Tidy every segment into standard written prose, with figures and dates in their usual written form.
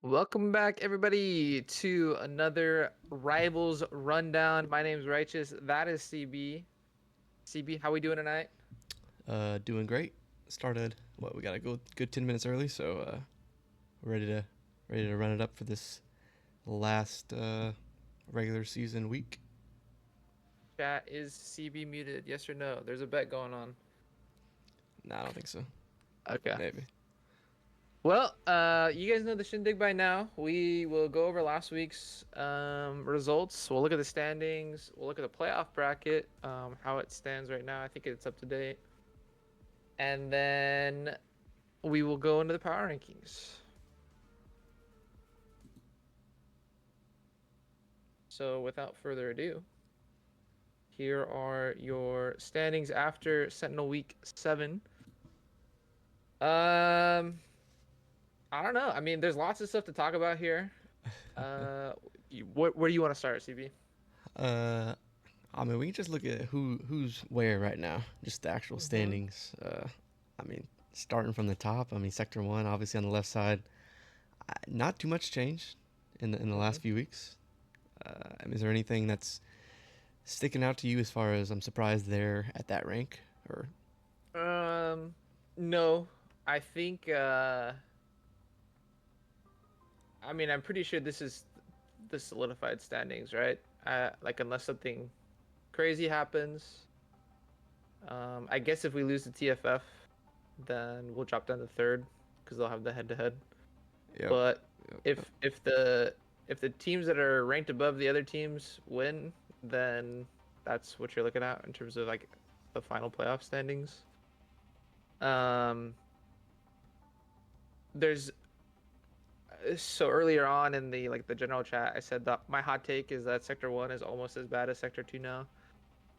Welcome back, everybody, to another Rivals Rundown. My name's Righteous. That is CB. CB, how we doing tonight? Doing great. Started what we got to go good 10 minutes early, so we're ready to run it up for this last regular season week. Chat, is CB muted? Yes or no? There's a bet going on. Nah, I don't think so. Okay. Maybe. Well, you guys know the shindig by now. We will go over last week's results. We'll look at the standings. We'll look at the playoff bracket, how it stands right now. I think it's up to date. And then we will go into the power rankings. So without further ado, here are your standings after Sentinel Week 7. Um, I don't know. I mean, there's lots of stuff to talk about here. Where do you want to start, CB? Uh, I mean, we can just look at who's where right now, just the actual Mm-hmm. standings. I mean, starting from the top. I mean, Sector One, obviously on the left side, not too much change in the last Mm-hmm. few weeks. I mean, is there anything that's sticking out to you as far as I'm surprised they're at that rank or? Um, no, I think I mean, I'm pretty sure this is the solidified standings, right? Like unless something crazy happens. I guess if we lose the TFF, then we'll drop down to third because they'll have the head-to-head. Yep. But Yep. if the teams that are ranked above the other teams win, then that's what you're looking at in terms of like the final playoff standings. Um, there's so earlier on in the general chat, I said that my hot take is that Sector 1 is almost as bad as Sector 2 now.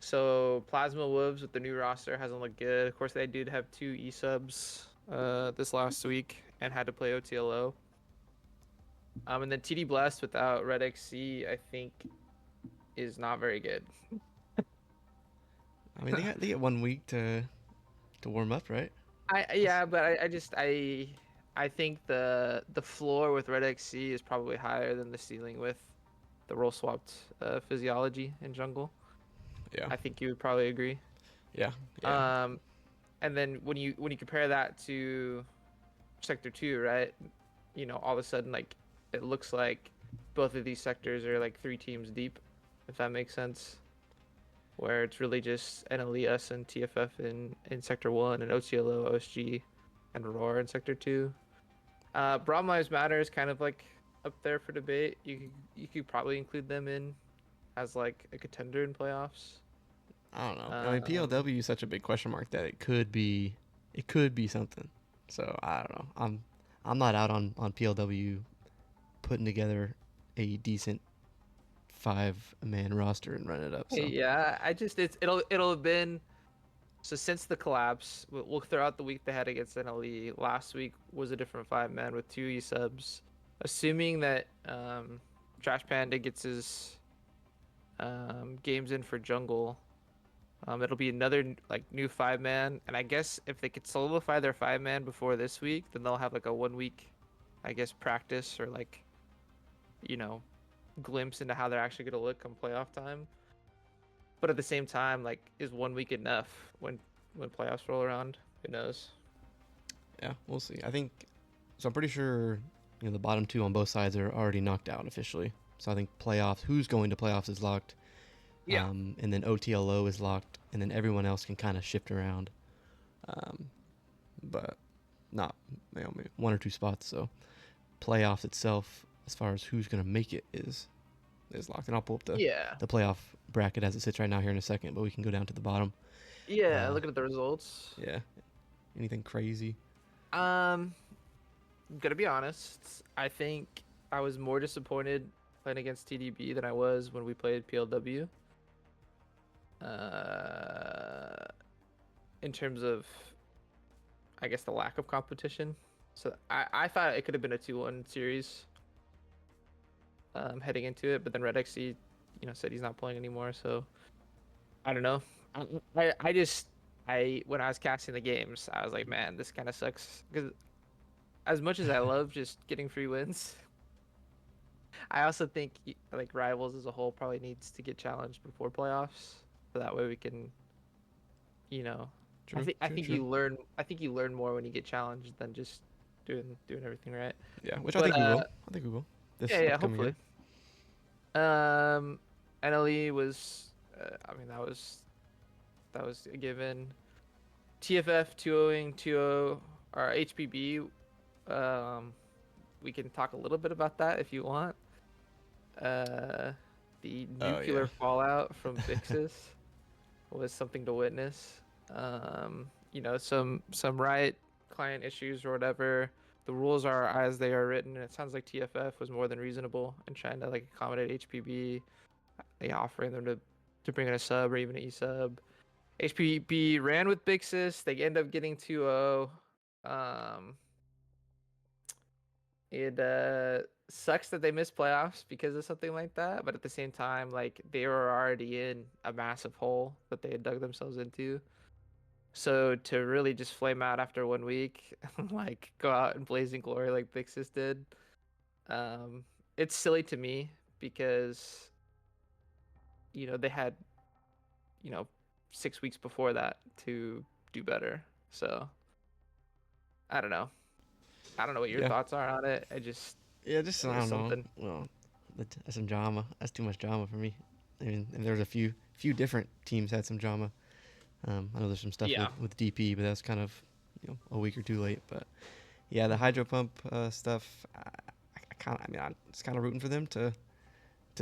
So Plasma Wolves with the new roster hasn't looked good. Of course, they did have two E subs this last week and had to play OTLO. And then TD Blast without Red XC, I think is not very good. I mean, they get 1 week to warm up, right? I That's, yeah, but I think the floor with Red XC is probably higher than the ceiling with the role swapped physiology in jungle. yeah, I think you would probably agree. yeah, yeah. Um, and then when you compare that to Sector 2, right? All of a sudden like it looks like both of these sectors are like three teams deep, if that makes sense. Where it's really just NLE, us, and TFF in Sector 1, and OTLO, OSG, and Aurora in Sector 2. Braum Lives Matter is kind of like up there for debate. You could probably include them in as like a contender in playoffs. I don't know. I mean, Um, PLW is such a big question mark that it could be something. So I don't know. I'm not out on PLW putting together a decent 5-man roster and run it up. So yeah, I just it'll have been so since the collapse. We'll throw out the week they had against NLE. Last week was a different five man with two E subs. Assuming that Trash Panda gets his games in for jungle. It'll be another like new five man, and I guess if they could solidify their five man before this week, then they'll have like a 1 week, I guess, practice or like you know glimpse into how they're actually going to look come playoff time. But at the same time, like, is 1 week enough when playoffs roll around? Who knows? yeah, we'll see. I think so. I'm pretty sure the bottom two on both sides are already knocked out officially. So I think playoffs, who's going to playoffs is locked. Yeah. And then OTLO is locked, and then everyone else can kind of shift around. Um, but not maybe one or two spots. So playoffs itself, as far as who's gonna make it, is locked. And I'll pull up the Yeah. the playoff bracket as it sits right now here in a second. But we can go down to the bottom. Yeah. Uh, Looking at the results. yeah, anything crazy? Um, gonna be honest. I think I was more disappointed playing against TDB than I was when we played PLW. Uh, in terms of, I guess, the lack of competition. So I thought it could have been a 2-1 series heading into it, but then Red XC, said he's not playing anymore. So I don't know. I just when I was casting the games, I was like, man, this kind of sucks because as much as I love just getting free wins, I also think like Rivals as a whole probably needs to get challenged before playoffs, so that way we can, you know, True, I true, think true. you learn more when you get challenged than just doing everything right. Yeah, which I But think we will. I think we will this yeah, upcoming hopefully. year. Um, NLE was, I mean, that was a given. TFF 2-0ing 2-0 or HPB. Um, we can talk a little bit about that if you want. Uh, the Oh yeah. nuclear fallout from Bixis was something to witness. Some riot client issues or whatever. The rules are as they are written, and it sounds like TFF was more than reasonable in trying to like accommodate HPB, they offering them to bring in a sub or even an E sub. HPB ran with Big Sis. They end up getting 2-0. Um, it sucks that they missed playoffs because of something like that, but at the same time, like they were already in a massive hole that they had dug themselves into. So to really just flame out after 1 week, like go out in blazing glory like Big Sis did, um, it's silly to me because they had you know 6 weeks before that to do better. So I don't know. I don't know what your Yeah, thoughts are on it. yeah. Just It I was don't know. something. Well, that's some drama. That's too much drama for me. I mean, and there was a few different teams had some drama. I know there's some stuff Yeah. with DP, but that's kind of a week or two late. But yeah, the Hmm. hydro pump stuff. I kind of. I mean, I'm just kind of rooting for them to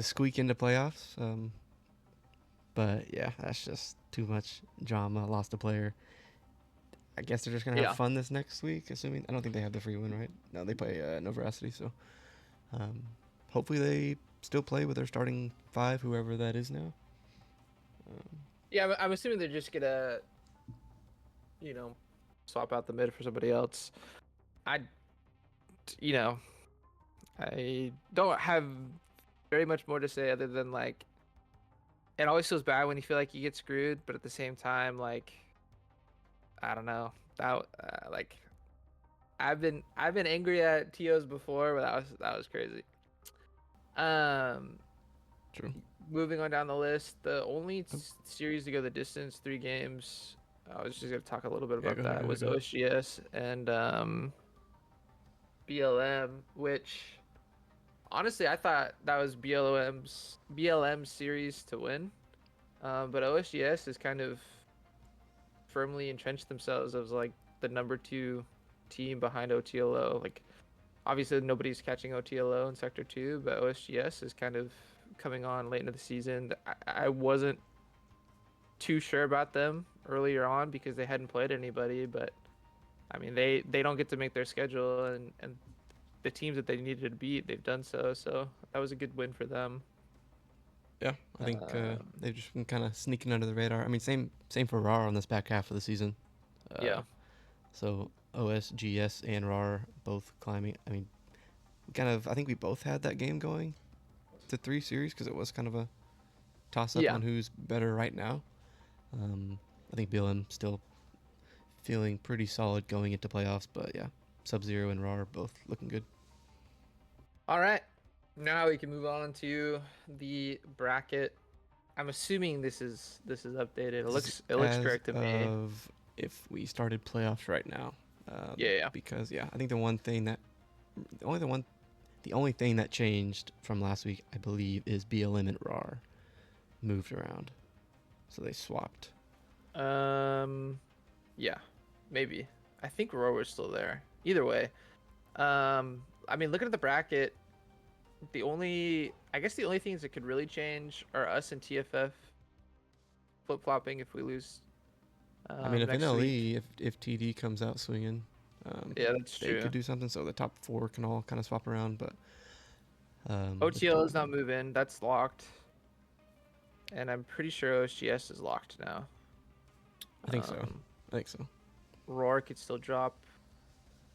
squeak into playoffs. But yeah, that's just too much drama. Lost a player. I guess they're just gonna have Yeah. fun this next week. Assuming I don't think they have the free win, right? No, they play no veracity. So um, hopefully they still play with their starting five, whoever that is now. Um, Yeah, I'm assuming they're just gonna, you know, swap out the mid for somebody else. I, you know, I don't have very much more to say other than like it always feels bad when you feel like you get screwed, but at the same time, like I don't know that like I've been angry at TOs before, but that was crazy. Um, true. moving on down the list, the only series to go the distance, 3 games. I was just gonna talk a little bit Yeah, about go ahead. that. Go ahead. Was Go ahead. OSGS and BLM, which honestly I thought that was BLM series to win. But OSGS has kind of firmly entrenched themselves as like the number two team behind OTLO. Like obviously nobody's catching OTLO in Sector 2, but OSGS is kind of coming on late into the season. I wasn't too sure about them earlier on because they hadn't played anybody, but I mean they don't get to make their schedule and the teams that they needed to beat, they've done so. So that was a good win for them. Yeah, I think Um, they've just been kind of sneaking under the radar. I mean, same for RAR on this back half of the season. Uh, yeah. so OSGS and RAR both climbing. I mean, kind of. I think we both had that game going to 3 series because it was kind of a toss up Yeah. on who's better right now. I think BLM still feeling pretty solid going into playoffs, but yeah, Sub Zero and Raw are both looking good. All right. Now we can move on to the bracket. I'm assuming this is updated. This is It looks as correct to me. of if we started playoffs right now, Yeah, yeah. because yeah, I think the only the one, the only thing that changed from last week, I believe, is BLM and RAR moved around, so they swapped. Um, yeah, maybe. I think Rower's still there. Either way, I mean, looking at the bracket, I guess the only things that could really change are us and TFF flip flopping if we lose I mean, if next week. NLE, if TD comes out swinging, Yeah, that's they could true. do something. So the top four can all kind of swap around, but the OTL is not moving. That's locked, and I'm pretty sure OSGS is locked now. I think so. Um, I think so. Roar could still drop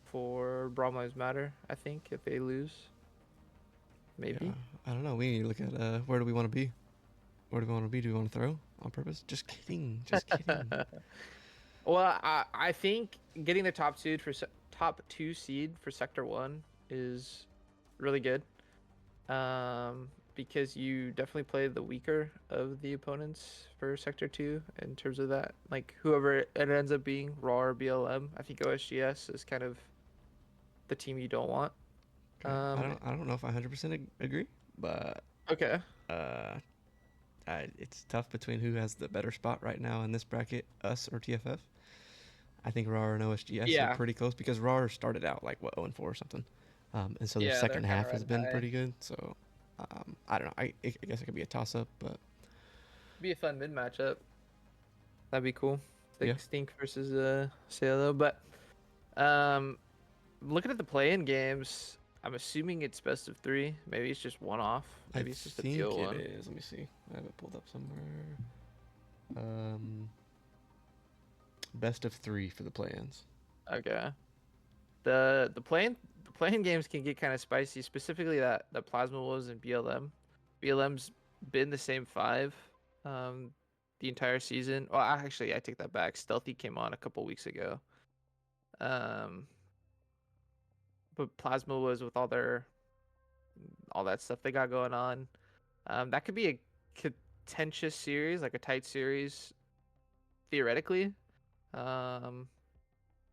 for Brawl Lives Matter, I think, if they lose. Yeah, Maybe. I don't know. We need to look at where do we want to be? Where do we want to be? Do we want to throw on purpose? Just kidding. Just kidding. Well, I think getting the top two seed for Sector 1 is really good. Because you definitely play the weaker of the opponents for Sector 2 in terms of that. Like whoever it ends up being, Raw or BLM, I think OSGS is kind of the team you don't want. Okay. I Um, don't know if I 100% agree, but okay. uh, it's tough between who has the better spot right now in this bracket, us or TFF. I think RAR and OSGS are Yeah. pretty close because RAR started out like what 0-4 or something, and so their Yeah, they're second kind of half has riding been high. pretty good. So I don't know. I guess it could be a toss up, but Be a fun mid matchup. That'd be cool. yeah, Like Stink versus Salo. But um looking at the play-in games, I'm assuming it's best of 3. Maybe it's just one off. I Maybe it's just a think it PO1. is. Let me see. I have it pulled up somewhere. Um, best of 3 for the play-ins. Okay. The playing games can get kind of spicy, specifically that the Plasma Wolves and BLM. BLM's been the same 5 um the entire season. Well, actually I take that back. Stealthy came on a couple weeks ago. Um but Plasma was with all that stuff they got going on. That could be a contentious series, like a tight series theoretically. Um,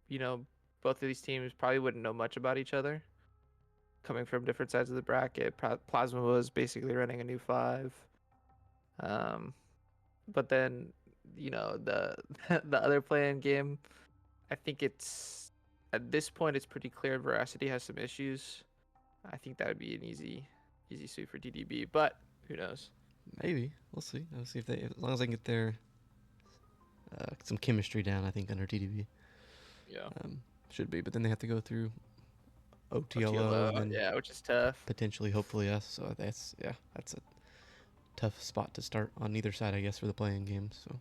you know, both of these teams probably wouldn't know much about each other coming from different sides of the bracket. Plasma was basically running a new 5. Um, but then, the the other play-in game, I think it's at this point it's pretty clear Veracity has some issues. I think that would be an easy sweep for DDB, but who knows? Maybe we'll see. I'll see if they, as long as they can get their some chemistry down. I think under TDB Yeah. should be, but then they have to go through OTLO OTLO, and then yeah, which is tough. potentially, hopefully us. So that's a tough spot to start on either side, I guess, for the playing games. So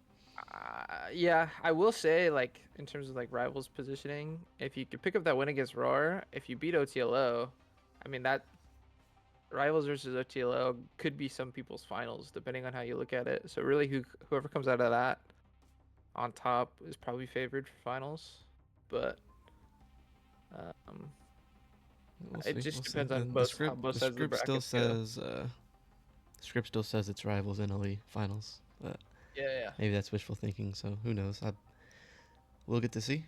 Yeah, I will say, like, in terms of like rivals positioning, if you could pick up that win against Roar, if you beat OTLO, I mean that rivals versus OTLO could be some people's finals, depending on how you look at it. So really, whoever comes out of that on top is probably favored for finals, but um, we'll it see. We'll just see. depends on The how script both the sides of the script still brackets go. says the script still says it's rivals NLE finals, but Yeah, yeah. maybe that's wishful thinking. So who knows? We'll get to see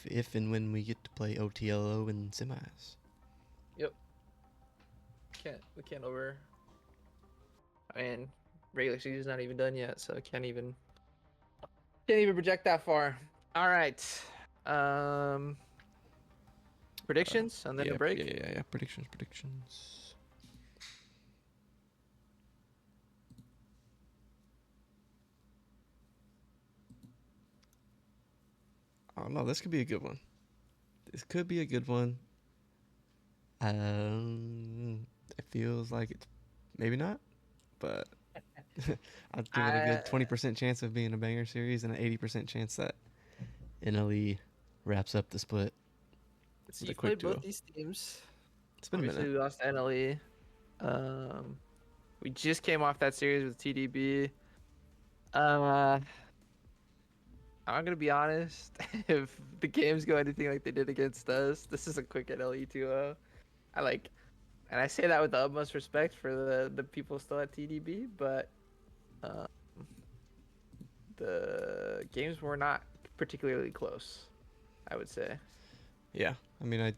if and when we get to play OTLO in semis. Yep. We can't over. I mean, regular season's not even done yet, so can't even project that far. All right. Um, predictions and then the break. Yeah. Predictions. Oh no, this could be a good one. This could be a good one. It feels like it's maybe not, but I'd give it a I good 20% chance of being a banger series and an 80% chance that NLE wraps up the split so with a you've quick played both 2-0. these teams. It's been a Obviously, minute. we lost to NLE. Um, we just came off that series with TDB. Uh, I'm gonna be honest. If the games go anything like they did against us, this is a quick NLE 2-0. I like, and I say that with the utmost respect for the people still at TDB, but um, the games were not particularly close, I would say. Yeah, I mean,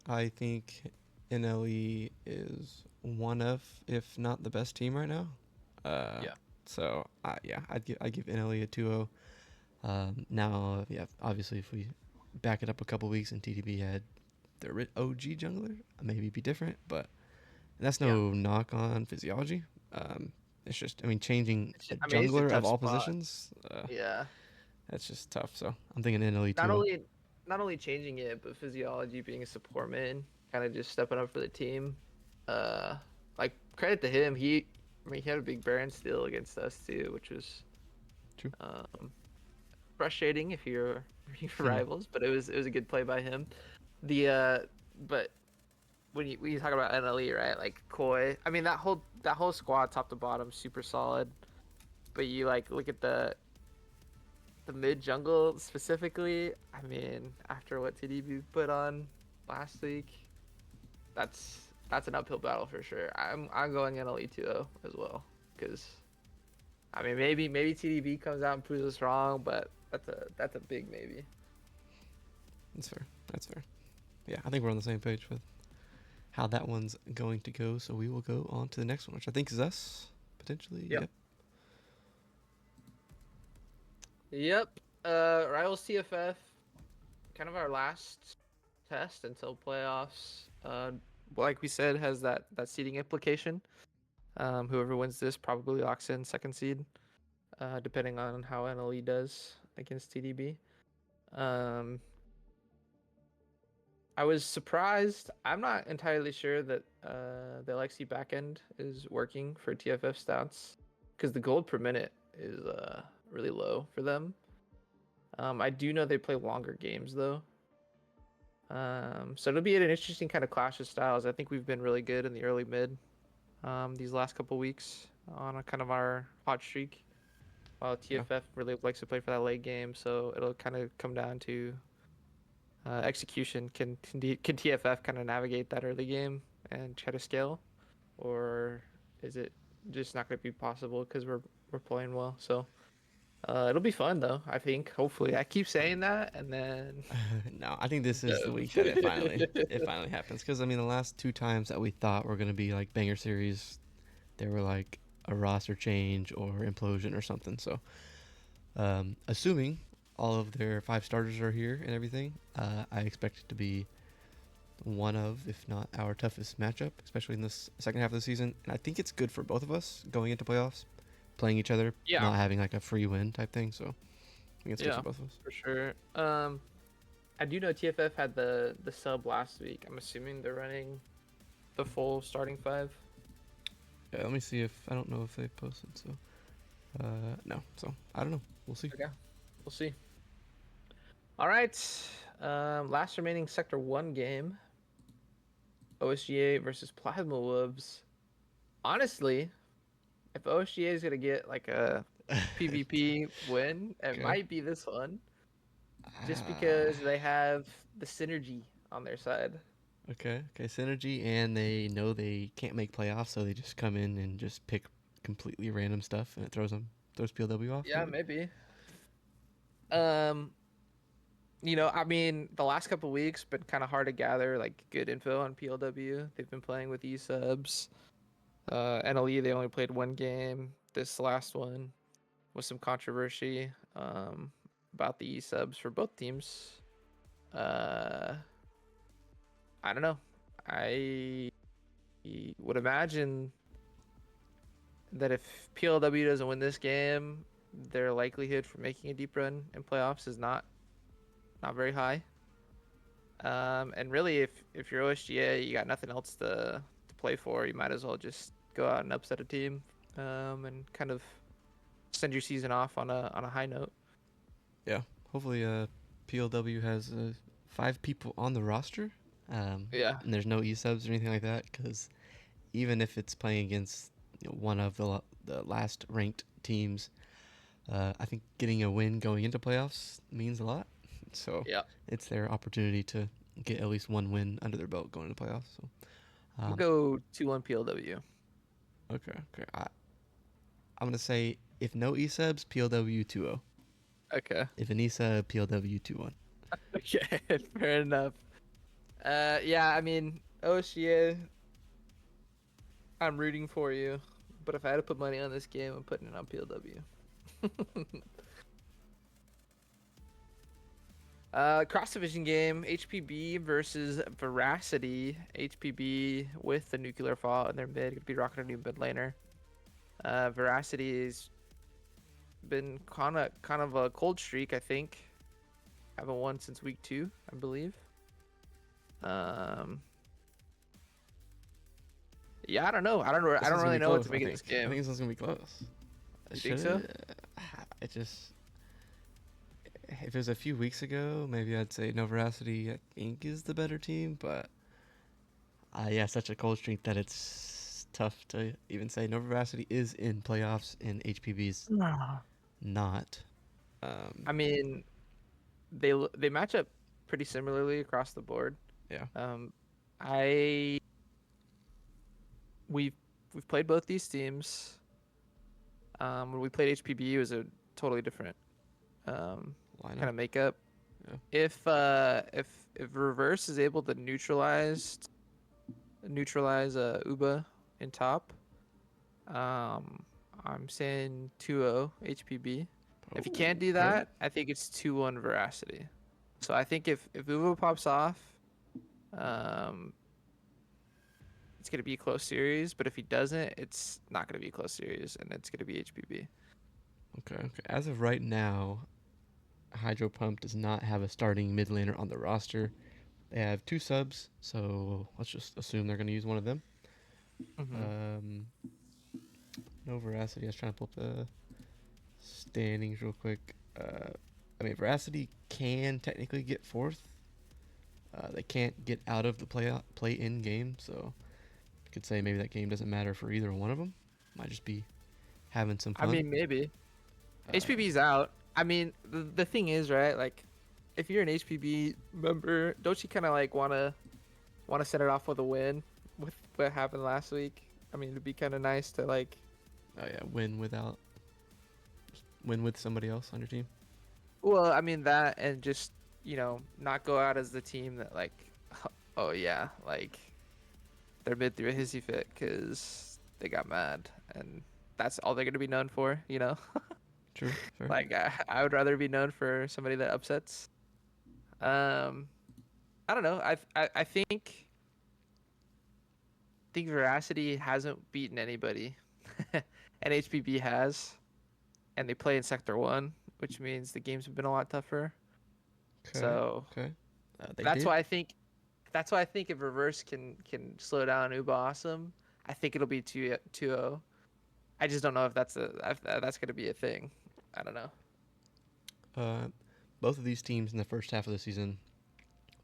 I think NLE is one of, if not the best team right now. Uh, Yeah. so yeah, I'd give NLE a 2-0. Now, yeah, obviously, if we back it up a couple weeks and TDB had their OG jungler, maybe it'd be different. But that's Yeah. no knock on physiology. It's just, I mean, changing a I mean, it's a jungler of tough all spot. positions, Yeah. that's just tough. So I'm thinking NLE Not 2-0. only not only changing it, but physiology being a support man, kind of just stepping up for the team. Uh, like credit to him. I mean, he had a big Baron steal against us too, which was True. um frustrating if you're your Hmm. rivals, but it was a good play by him. But when you talk about NLE, right? Like Koi, I mean that whole squad top to bottom super solid. But you like look at the mid jungle specifically. I mean, after what TDB put on last week, that's that's an uphill battle for sure. I'm going NLE too though as well because I mean maybe TDB comes out and proves us wrong, but that's a big maybe. That's fair. That's fair. Yeah, I think we're on the same page with how that one's going to go. So we will go on to the next one, which I think is us potentially. Yep. Yep. Yep. Rivals TFF, kind of our last test until playoffs. Like we said, has that seeding implication. Whoever wins this probably locks in second seed, depending on how NLE does against TDB. Um, I was surprised. I'm not entirely sure that the LXC backend is working for TFF stats because the gold per minute is really low for them. I do know they play longer games though. So it'll be an interesting kind of clash of styles. I think we've been really good in the early mid these last couple weeks on a kind of our hot streak, while Yeah. TFF really likes to play for that late game. So it'll kind of come down to execution. Can TFF kind of navigate that early game and try to scale, or is it just not going to be possible because we're playing well? So it'll be fun though. I think hopefully I keep saying that and then No, I think this is the does. week that it finally happens. Because I mean, the last two times that we thought were gonna be like banger series, there were like a roster change or implosion or something. So, assuming all of their 5 starters are here and everything, I expect it to be one of, if not our toughest matchup, especially in this second half of the season. And I think it's good for both of us going into playoffs, playing each other, Yeah, not having like a free win type thing. So I think it's good yeah, for both of us. for sure. I do know TFF had the sub last week. I'm assuming they're running the full starting five. Yeah, let me see if I don't know if they posted. So, no. So I don't know. We'll see. Okay, we'll see. All right. Last remaining Sector 1 game, OSGA versus Plasma Wolves. Honestly, if OSGA is gonna get like a PvP win, it Okay. might be this one, just Ah, because they have the synergy on their side. okay. Okay. Synergy, and they know they can't make playoffs, so they just come in and just pick completely random stuff, and it throws PLW off. Yeah, Maybe. maybe. Um, I mean, the last couple weeks been kind of hard to gather like good info on PLW. They've been playing with E-subs. NLE, they only played one game. This last one was some controversy about the E-subs for both teams. Uh, I don't know. I would imagine that if PLW doesn't win this game, their likelihood for making a deep run in playoffs is not very high. And really, if you're OSGA, you got nothing else to play for. You might as well just go out and upset a team, and kind of send your season off on a high note. Yeah. Hopefully, PLW has 5 people on the roster, Yeah, and there's no e subs or anything like that. Because even if it's playing against one of the last ranked teams, I think getting a win going into playoffs means a lot. So yeah. it's their opportunity to get at least one win under their belt going into playoffs. So, I'm gonna um, go 2-1 PLW. okay, okay. I'm gonna say if no e subs, PLW 2-0. Okay. If an e sub, PLW 2-1. Okay, fair enough. Yeah, I mean, OSGA, I'm rooting for you, but if I had to put money on this game, I'm putting it on PLW. Cross division game, HPB versus Veracity. HPB with the nuclear fall in their mid, could be rocking a new mid laner. Veracity's been kind of a cold streak, I think. Haven't won since week 2, I believe. Um, yeah, I don't know. I This don't one's gonna really be know what close. to make of this I think game. this one's gonna be close. You think Should so? it? It just. If it was a few weeks ago, maybe I'd say No Veracity, I think, is the better team, but yeah, such a cold streak that it's tough to even say. No Veracity is in playoffs and HPB's Nah. not. Um, I mean, they match up pretty similarly across the board. yeah. Um, I we've we've played both these teams. When we played HPB, it was a totally different kind Lineup. of makeup. Yeah. If reverse is able to neutralize Uba in top, um, I'm saying 2-0 HPB. If you can't Oh, do okay. that, I think it's 2-1 Veracity. So I think if Uba pops off, um, it's gonna be a close series. But if he doesn't, it's not gonna be a close series, and it's gonna be HPB. Okay. Okay. As of right now, Hydro Pump does not have a starting mid laner on the roster. They have 2 subs, so let's just assume they're going to use one of them. Mm-hmm. Um, no Veracity. I was trying to pull up the standings real quick. I mean, Veracity can technically get fourth. They can't get out of the play-in game, so you could say maybe that game doesn't matter for either one of them. Might just be having some I fun. mean, maybe Uh, HPB's out. I mean, the thing is, right? Like, if you're an HPB member, don't you kind of like wanna set it off with a win with what happened last week? I mean, it'd be kind of nice to like. oh yeah, win with somebody else on your team. Well, I mean that, and just not go out as the team that like, oh yeah, like they're mid through a hissy fit because they got mad, and that's all they're gonna be known for, you know. True, fair. Like I would rather be known for somebody that upsets. Um, I don't know. I think Veracity hasn't beaten anybody, and HPB has, and they play in Sector One, which means the games have been a lot tougher. Okay, So okay. They that's did. why I think that's why I think if Reverse can slow down Uba Awesome, I think it'll be 2-0. I just don't know if that's gonna be a thing. I don't know. Uh, both of these teams in the first half of the season,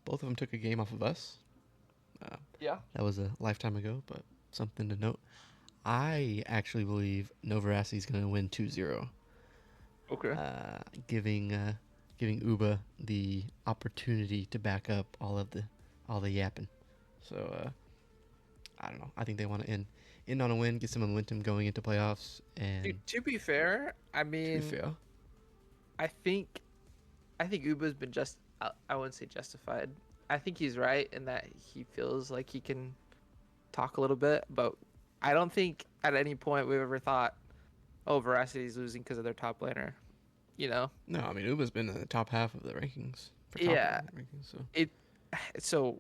both of them took a game off of us. Uh, Yeah. that was a lifetime ago, but something to note. I actually believe No Veracity is going to win 2-0, Okay. uh, giving giving Uba the opportunity to back up all the yapping. So I don't know. I think they want to end on a win, get some momentum going into playoffs, and To be fair, I to be mean, fair, I think I think Uba's been I wouldn't say justified. I think he's right in that he feels like he can talk a little bit, but I don't think at any point we've ever thought, oh, Veracity's losing because of their top laner. You know? no, I mean Uba's been in the top half of the rankings for top Yeah. lane rankings. So It. So,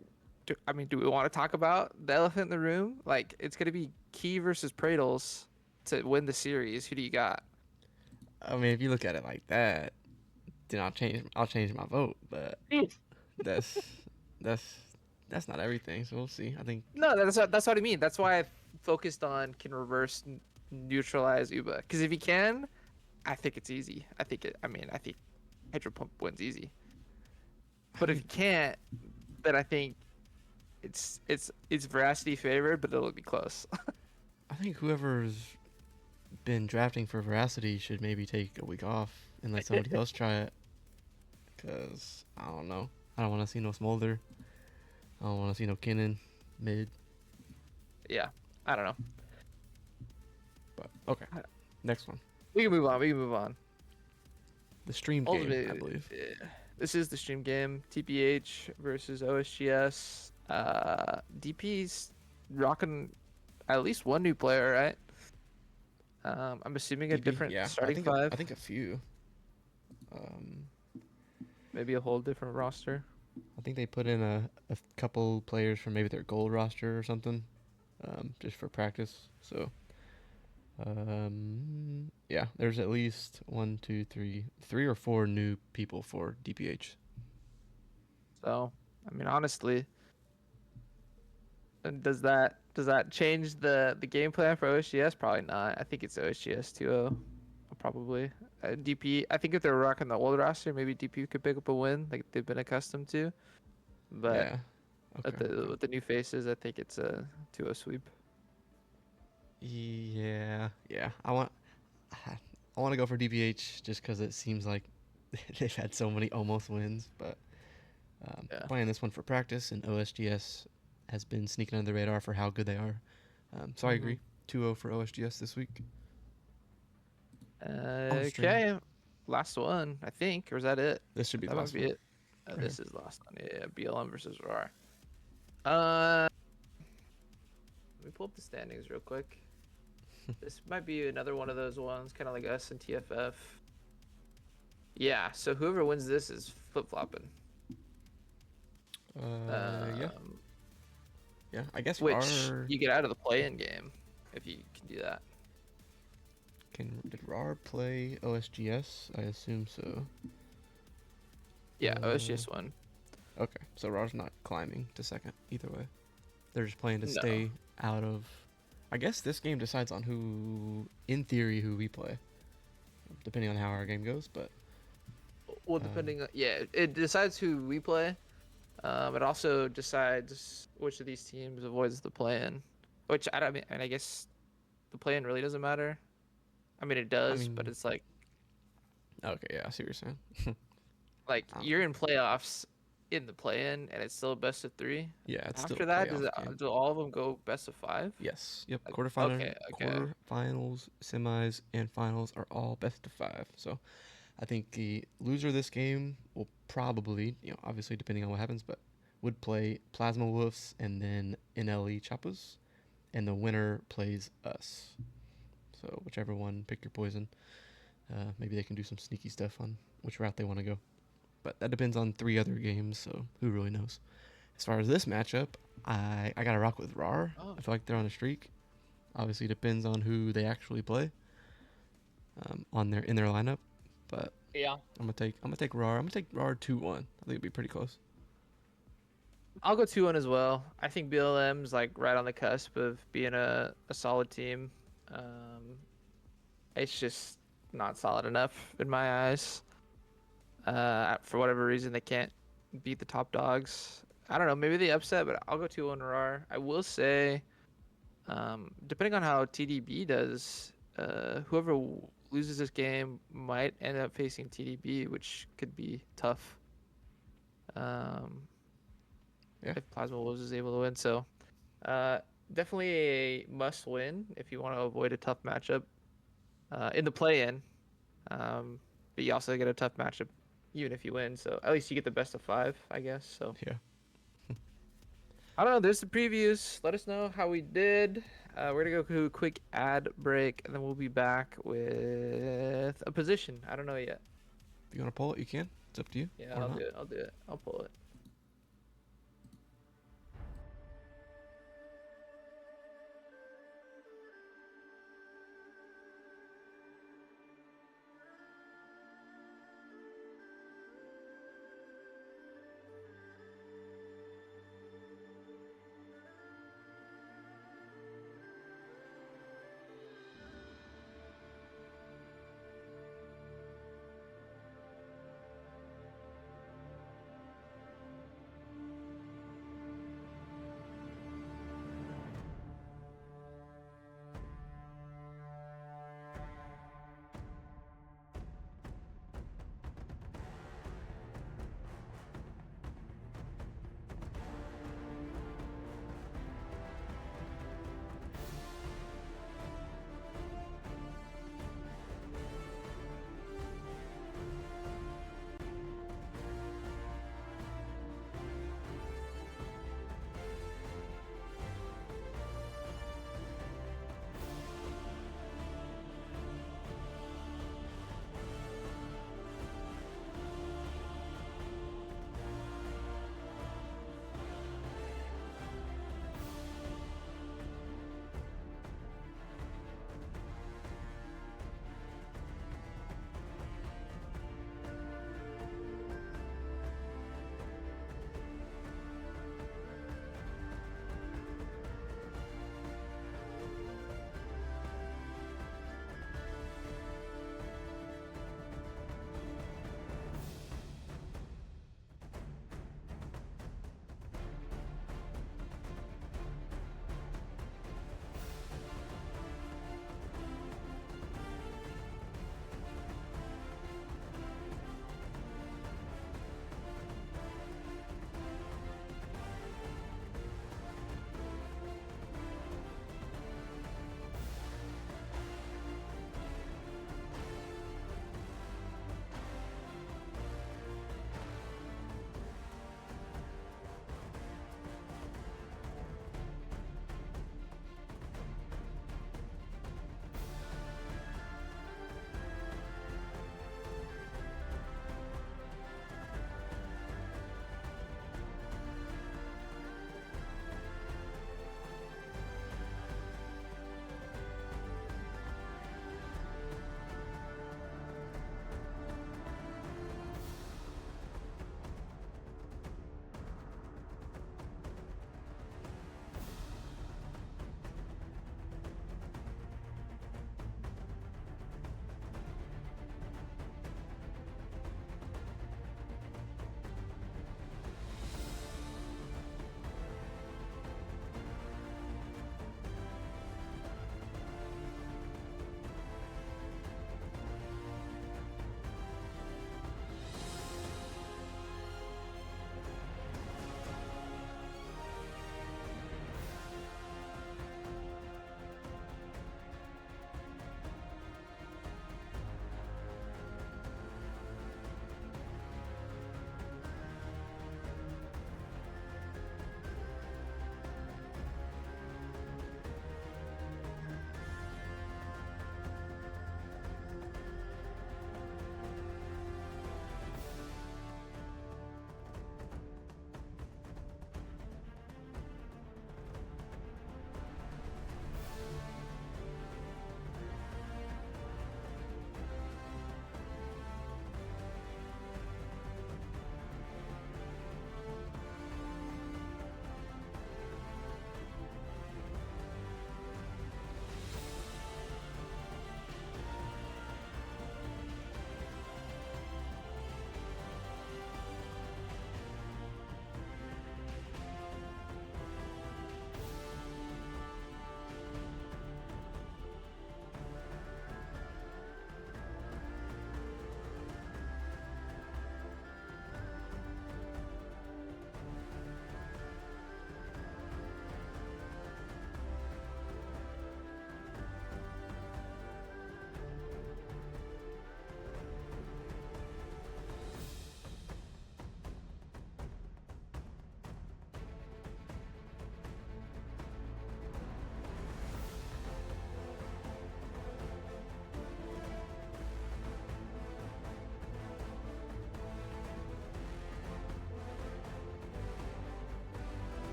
I mean, do we want to talk about the elephant in the room? Like, it's gonna be Key versus Praetors to win the series. Who do you got? I mean, if you look at it like that, then I'll change my vote. But that's that's that's not everything. So we'll see. I think No, that's what I mean. That's why I focused on can reverse neutralize Uba. Because if he can, I think it's easy. I think Hydro Pump wins easy. I But if he think can't, then I think it's Veracity favored, but it'll be close. I think whoever's been drafting for Veracity should maybe take a week off and let somebody else try it. Cause I don't know. I don't want to see no Smolder. I don't want to see no Kinnan mid. Yeah, I don't know. But okay, next one. We can move on. We can move on. The stream game, I Ultimate. believe. This is the stream game. TPH versus OSGS. DP's rocking at least one new player, right? I'm assuming a DB, different yeah. I starting think five, I think a few. Um, maybe a whole different roster. I think they put in a couple players from maybe their gold roster or something, just for practice. So, yeah, there's at least one, two, three or four new people for DPH. So, I mean, honestly, does that change the game plan for OSGS? Probably not. I think it's OSGS 2-0, probably. DP, I think if they're rocking the old roster, maybe DP could pick up a win like they've been accustomed to. But Yeah. at Okay. the Okay. with the new faces, I think it's a 2-0 sweep. Yeah. Yeah. I want to go for DPH just because it seems like they've had so many almost wins, but Yeah. playing this one for practice, and OSGS has been sneaking under the radar for how good they are So I agree. 2-0 for OSGS this week on stream. Okay, last one, I think, or is that it? This should be the That might last be one. it. Right here. This is the last one. Yeah, BLM versus RAR. Let me pull up the standings real quick. This might be another one of those ones, kind of like us and TFF. Yeah, so whoever wins this is flip-flopping. Yeah. Um, Yeah. I guess which RAR you get out of the play-in game if you can do that. did RAR play OSGS? I assume so. Yeah, OSGS won. Okay, so RAR's not climbing to second either way. They're just playing to No. stay out of. I guess this game decides on who, in theory, who we play, depending on how our game goes. But Well, depending on, yeah, it decides who we play. It also decides which of these teams avoids the play-in, which I don't mean, and I guess the play-in really doesn't matter. I mean, it I does, but mean, it's like okay, yeah, I see what you're saying. you're in playoffs in the play-in, and it's still a best of three. Yeah, it's still After a that, playoff game. do all of them go best of five? Yes. Yep. Okay, okay. Quarterfinals, semis, and finals are all best of 5. So I think the loser of this game will probably, obviously depending on what happens, but would play Plasma Wolves and then NLE Chappas, and the winner plays us. So whichever one, pick your poison. Maybe they can do some sneaky stuff on which route they want to go. But that depends on 3 other games, so who really knows? As far as this matchup, I gotta rock with RAR. Oh, I feel like they're on a streak. Obviously, depends on who they actually play in their lineup. But yeah. I'm gonna take RAR. I'm gonna take RAR 2-1. I think it'd be pretty close. I'll go 2-1 as well. I think BLM's like right on the cusp of being a solid team. It's just not solid enough in my eyes. For whatever reason, they can't beat the top dogs. I don't know. Maybe they upset, but I'll go 2-1 RAR. I will say, depending on how TDB does, whoever loses this game might end up facing TDB, which could be tough. Um, Yeah. if Plasma Wolves is able to win. So, definitely a must win if you want to avoid a tough matchup in the play-in. But you also get a tough matchup even if you win. So at least you get the best of 5, I guess. So Yeah. I don't know. There's the previews. Let us know how we did. We're gonna go to a quick ad break, and then we'll be back with a position. I don't know yet. If you wanna pull it, you can. It's up to you. Yeah, Or I'll not. do it. I'll do it. I'll pull it.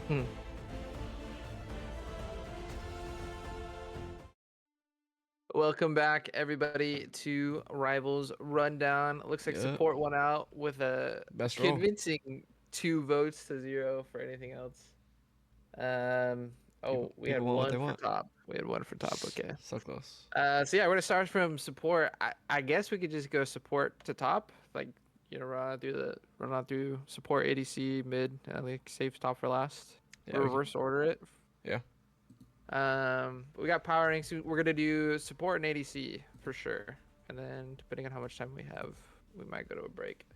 Hmm. Welcome back, everybody, to Rivals Rundown. Looks like Yeah, support won out with a best roll. convincing 2 votes to 0 for anything else. Um. People Oh, we had people want what they one for want. top. We had one for top. Okay. So close. So yeah, we're gonna start from support. I guess we could just go support to top, like run on through support ADC mid, and like save top for last. Yeah, Reverse order it. yeah. We got power ranks. We're gonna do support and ADC for sure, and then depending on how much time we have, we might go to a break.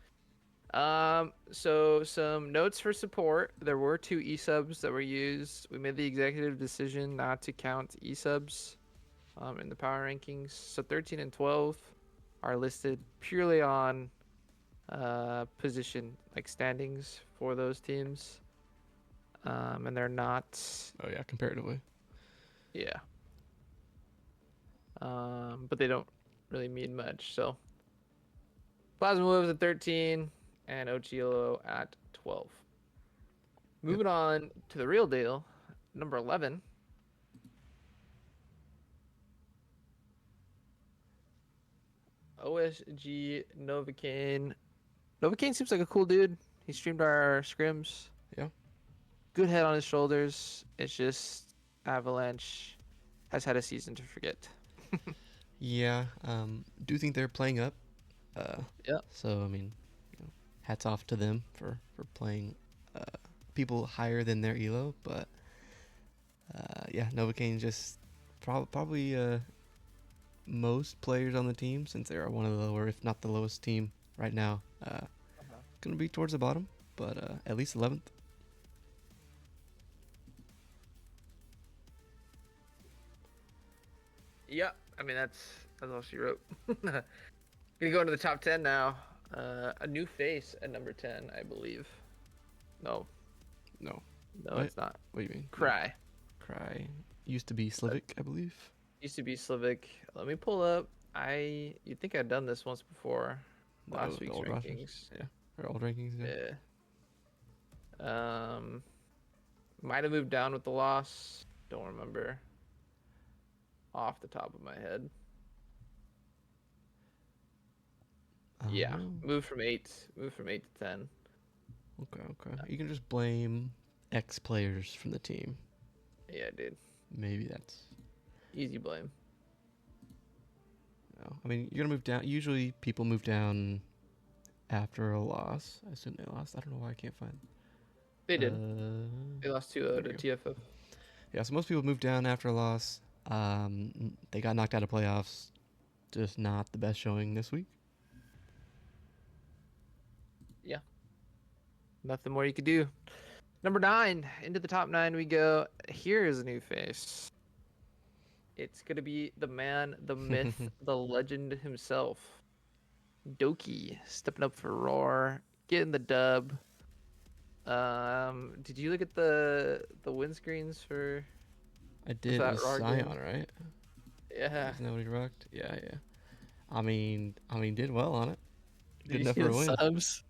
So some notes for support. There were 2 E-subs that were used. We made the executive decision not to count E-subs in the power rankings. So 13 and 12 are listed purely on position, like standings for those teams. And they're not, Oh yeah, comparatively. yeah. But they don't really mean much. So Plasma Wolves at 13 and Ochilo at 12. Yep. Moving on to the real deal, number 11. OSG Novocaine. Novocaine seems like a cool dude. He streamed our scrims. Yeah. Good head on his shoulders. It's just Avalanche has had a season to forget. Yeah. Do think they're playing up. Yep. So I mean, hats off to them for playing people higher than their elo. But yeah, Novocaine just probably most players on the team, since they are one of the lower, if not the lowest team right now. Gonna be towards the bottom, but at least 11th. Yep. I mean that's all she wrote. Gonna go into the top 10 now. A new face at number 10, I believe. No, No. no, What? it's not. What do you mean? Cry. Cry. Used to be Slivic, I believe. Used to be Slivic. Let me pull up. You'd think I'd done this once before. Last The week's old rosters. rankings. Yeah. Or old rankings. Yeah. Yeah. Might have moved down with the loss. Don't remember off the top of my head. Yeah. Oh. Moved from 8 to 10. Okay. You can just blame X players from the team. Yeah, dude. Maybe that's. Easy blame. No. I mean, you're gonna move down. Usually, people move down after a loss. I assume they lost. I don't know why I can't find. They did. They lost 2-0 to there we TFF. Yeah, so most people move down after a loss. They got knocked out of playoffs. Just not the best showing this week. Yeah. Nothing more you could do. Number 9. Into the top 9 we go. Here is a new face. It's going to be the man, the myth, the legend himself. Doki stepping up for Roar, getting the dub. Did you look at the windscreens for I did. It that was Roar Scion, game? right? Yeah. Isn't that what he rocked? Yeah. I mean, did well on it. Did Good you enough see for a the win. subs?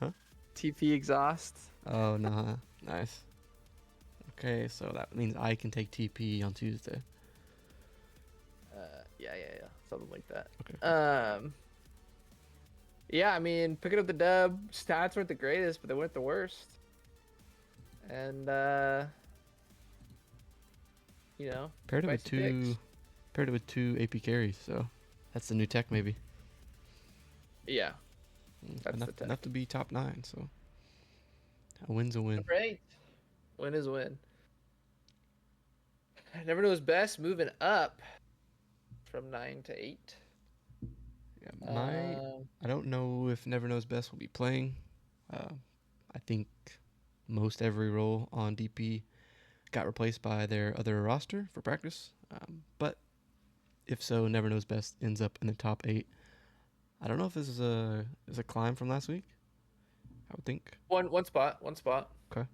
Huh? TP exhaust. Oh, nah. Nice. Okay, so that means I can take TP on Tuesday. Yeah. Something like that. Okay. Yeah, I mean, picking up the dub, stats weren't the greatest, but they weren't the worst. And Paired it with spicy picks. two AP carries, so that's the new tech maybe. Yeah, that's enough, the tech. enough to be top 9, so a win's a win. Number 8. Win is win. Never knows best, moving up from 9 to 8. Yeah, I don't know if Never Knows Best will be playing. I think most every role on DP got replaced by their other roster for practice. But if so, Never Knows Best ends up in the top 8. I don't know if this is a climb from last week. I would think. One spot. Okay.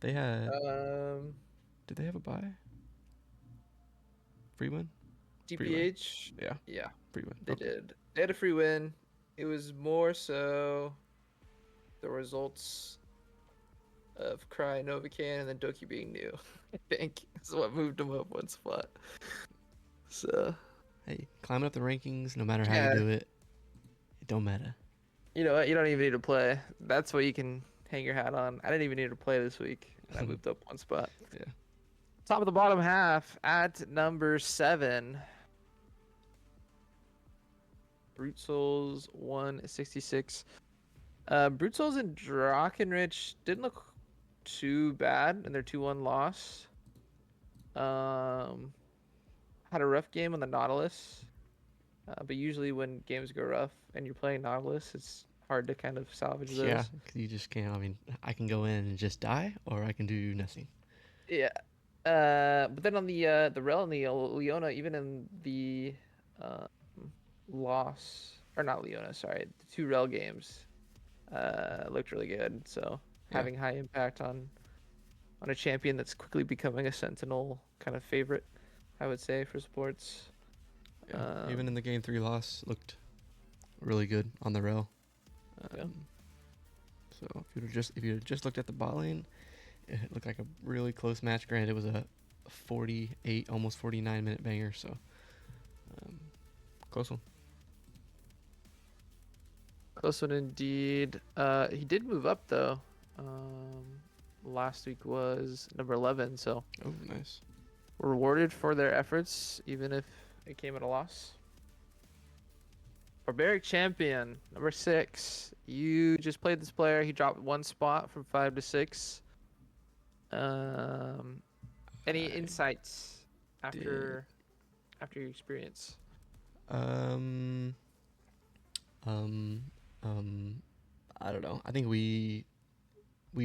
They had. Um, Did they have a bye? Free win? DPH. Yeah. Yeah, Free win. they Okay. did. They had a free win. It was more so the results of Cry, Novacan, and then Doki being new. I think is what moved him up one spot. So Hey, climbing up the rankings, no matter how you yeah, do it, it don't matter. you know what? You don't even need to play. That's what you can hang your hat on. I didn't even need to play this week, and I moved up one spot. Yeah. Top of the bottom half at number 7. Brute Souls 166. Brute Souls and Drakenrich didn't look too bad in their 2-1 loss. Had a rough game on the Nautilus. But usually when games go rough and you're playing Nautilus, it's hard to kind of salvage Yeah, those. 'cause you just can't. I mean, I can go in and just die, or I can do nothing. Yeah. But then on the Rel and the Leona, even in the um, loss or not Leona, sorry, the 2 Rel games, looked really good. So Yeah. having high impact on a champion that's quickly becoming a Sentinel kind of favorite, I would say for sports. Yeah. Even in the game 3 loss, looked really good on the rail. Yeah. So if you just looked at the bot lane, it looked like a really close match. Granted, it was a 48, almost 49 minute banger. So close one. Close one indeed. He did move up though. Last week was number 11, so Oh, nice. rewarded for their efforts, even if it came at a loss. Barbaric Champion, number 6. You just played this player. He dropped one spot from 5 to 6. Um, any I insights did. after your experience? Um. Um. I don't know. I think we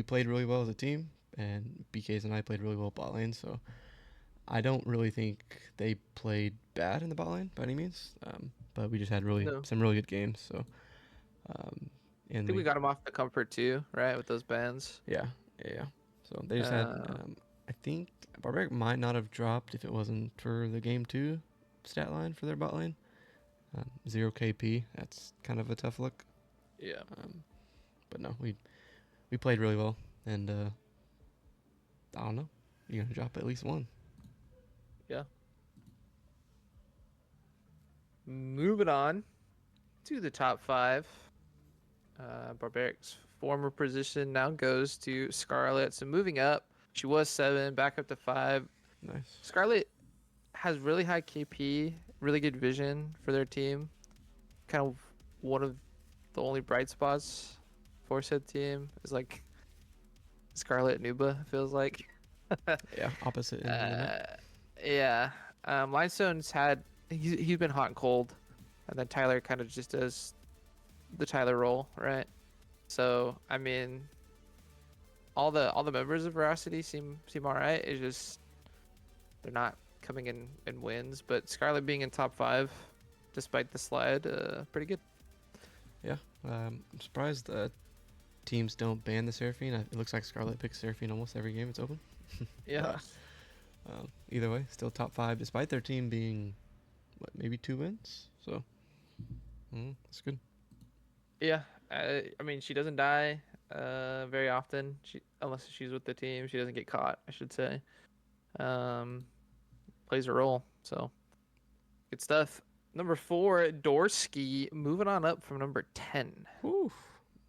played really well as a team, and BKs and I played really well bot lane. So I don't really think they played bad in the bot lane by any means. But we just had No. some really good games. So um, I and think we we got him off the comfort too, right? With those bans. yeah, yeah, yeah. So they just had. Uh, I think Barbaric might not have dropped if it wasn't for the game 2 stat line for their bot lane. 0 KP. That's kind of a tough look. yeah. But no, we played really well, and I don't know. You're gonna drop at least one. Yeah. Moving on to the top 5. Barbaric's former position now goes to Scarlet. So moving up, she was 7, back up to 5. Nice. Scarlet has really high KP, really good vision for their team. Kind of one of the only bright spots for said team is like Scarlet Nuba, feels like. Yeah, opposite ends of the map. Uh, yeah. Limestone's had he's been hot and cold, and then Tyler kind of just does the Tyler role, right? So I mean, all the members of Veracity seem all right. It's just they're not coming in wins, but Scarlet being in top 5, despite the slide, pretty good. Yeah, I'm surprised that teams don't ban the Seraphine. It looks like Scarlet picks Seraphine almost every game it's open. Yeah. Either way, still top 5 despite their team being what, maybe 2 wins. So that's good. Yeah. I mean, she doesn't die very often. Unless she's with the team, she doesn't get caught, I should say. Um, plays a role. So good stuff. Number 4, Dorsky, moving on up from number 10. Whew,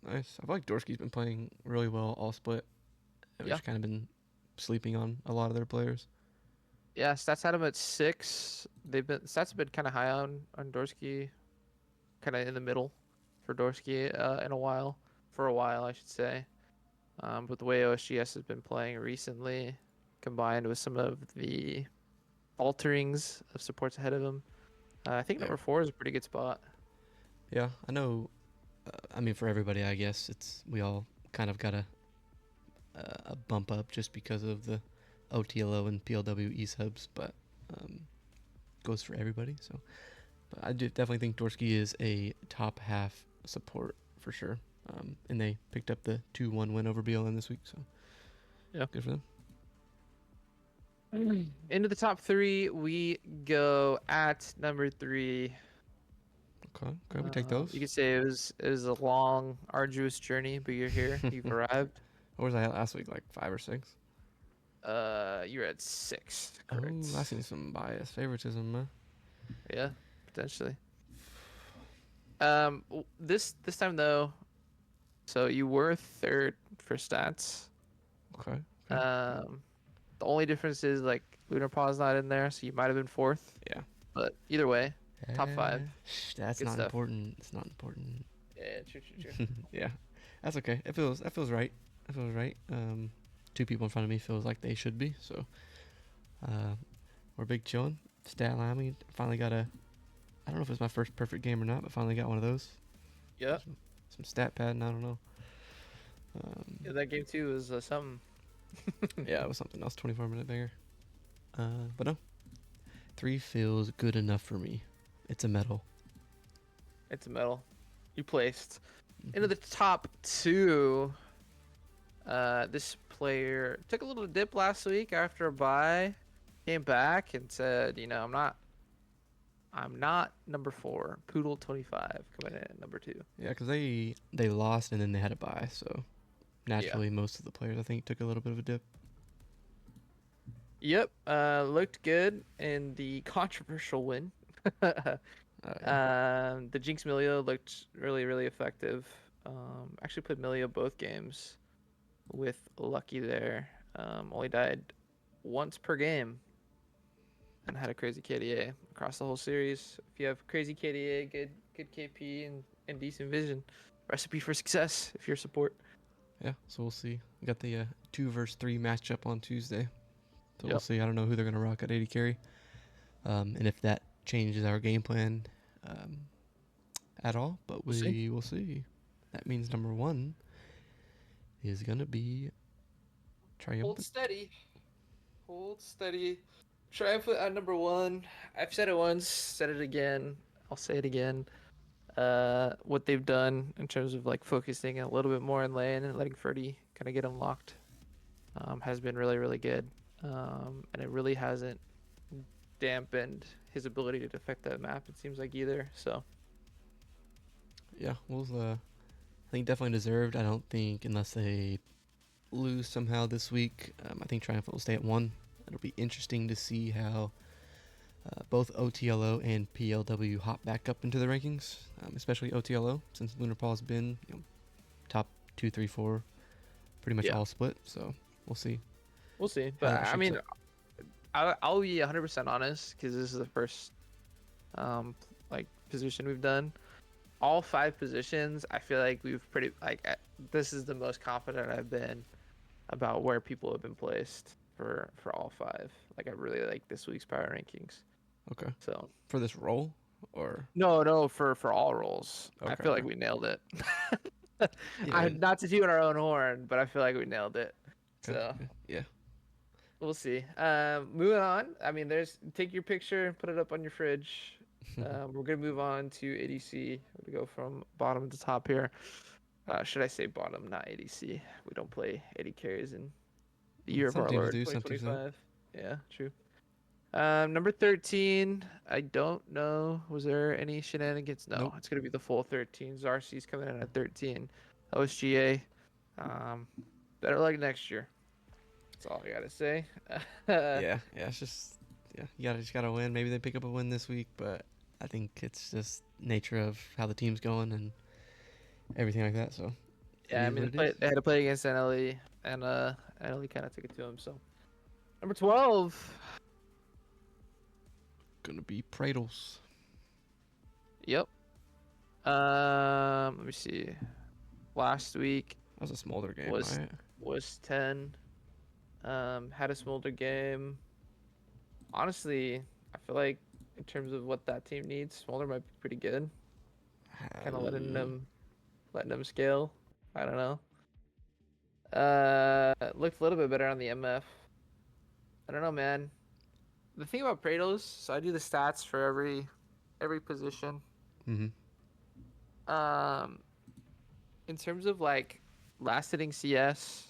nice. I feel like Dorsky's been playing really well all split. I've Yeah. just kind of been sleeping on a lot of their players. Yeah, stats had him at 6. Stats have been kind of high on Dorsky, kind of in the middle for Dorsky for a while I should say. With the way OSGS has been playing recently, combined with some of the alterings of supports ahead of him, I think Yeah. number 4 is a pretty good spot. Yeah, I know. I mean, for everybody, I guess we all kind of got a bump up just because of the OTLO and PLW subs, but goes for everybody. So, but I do definitely think Dorsky is a top half support for sure. And they picked up the 2-1 win over BLM this week, so Yeah. good for them. Into the top 3, we go at number 3. Okay, we take those. You could say it was a long, arduous journey, but you're here. You've arrived. What was I at last week? Like 5 or 6? You're at 6, correct? Oh, I seen some bias favoritism, man. Yeah, potentially. This time though, so you were third for stats. Okay. Okay. The only difference is like Lunar Paw's not in there, so you might have been fourth. Yeah. But either way, top 5. That's Good not stuff. important. It's not important. Yeah, true, true, true. Yeah, that's okay. That feels right. That feels right. Two people in front of me feels like they should be. So, we're big chilling. Stat line. We finally got a. I don't know if it's my first perfect game or not, but finally got one of those. Yeah. Some stat pad, and I don't know. Yeah, that game too was something. Yeah, it was something else. 24-minute banger. But no, 3 feels good enough for me. It's a medal. It's a medal. You placed into Mhm. the top 2. This player took a little dip last week after a bye, came back and said, I'm not number 4. Poodle 25 coming in at number 2. Yeah, because they lost and then they had a bye, so Yeah. naturally most of the players I think took a little bit of a dip. Yep. Looked good in the controversial win. Yeah. The Jinx Milio looked really, really effective. Actually played Milio both games with Lucky there. Only died once per game and had a crazy KDA across the whole series. If you have crazy KDA, good KP, and decent vision, recipe for success if you're support. Yeah, so we'll see. We got the 2 versus 3 matchup on Tuesday. So we'll Yep. see. I don't know who they're going to rock at 80 carry. And if that changes our game plan um, at all, but We'll see. we will see. That means number 1 is going to be Hold Triumphant. steady. Hold steady. Triumphant at number 1. I've said it once, said it again. I'll say it again. What they've done in terms of like focusing a little bit more in lane and letting Ferdy kind of get unlocked has been really, really good. And it really hasn't dampened his ability to affect that map, it seems like, either. So, Yeah, we'll, I think definitely deserved. I don't think, unless they lose somehow this week, I think Triumphant will stay at 1. It'll be interesting to see how both OTLO and PLW hop back up into the rankings, especially OTLO, since Lunar Paul's been top 2, 3, 4, pretty much yeah, all split. So we'll see. we'll see. How But that I shapes mean, up. I'll be 100% honest because this is the first like position we've done. All 5 positions, I feel like we've pretty like this is the most confident I've been about where people have been placed for all 5. Like I really like this week's power rankings. Okay. So For this role, or no, for all roles, I okay, feel like okay. we nailed it. Yeah, I not to toot our own horn, but I feel like we nailed it. okay, So okay. Yeah. we'll see. Moving on. I mean, take your picture and put it up on your fridge. We're gonna move on to ADC. We're gonna go from bottom to top here. Should I say bottom, not ADC? We don't play AD carries in the year of Some our teams Lord, do, some teams don't. 2025. Yeah, true. Number 13. I don't know. Was there any shenanigans? No, Nope. it's gonna be the full 13. Zarcy's coming in at 13. OSGA. Um, better luck next year. That's all I gotta say. Yeah, yeah. It's just just gotta win. Maybe they pick up a win this week, but I think it's just nature of how the team's going and everything like that. So it Yeah, I is mean what it is. they had to play against NLE, and NLE kind of took it to him. So number 12. Gonna be Praetors. Yep. Let me see. Last week That was a Smolder game, was right? was 10. Had a smolder game. Honestly, I feel like in terms of what that team needs, Smolder might be pretty good. Kind of letting them scale. I don't know. Looked a little bit better on the MF. I don't know, man. The thing about Praetos, so I do the stats for every position. Mm-hmm. Um, in terms of like last hitting CS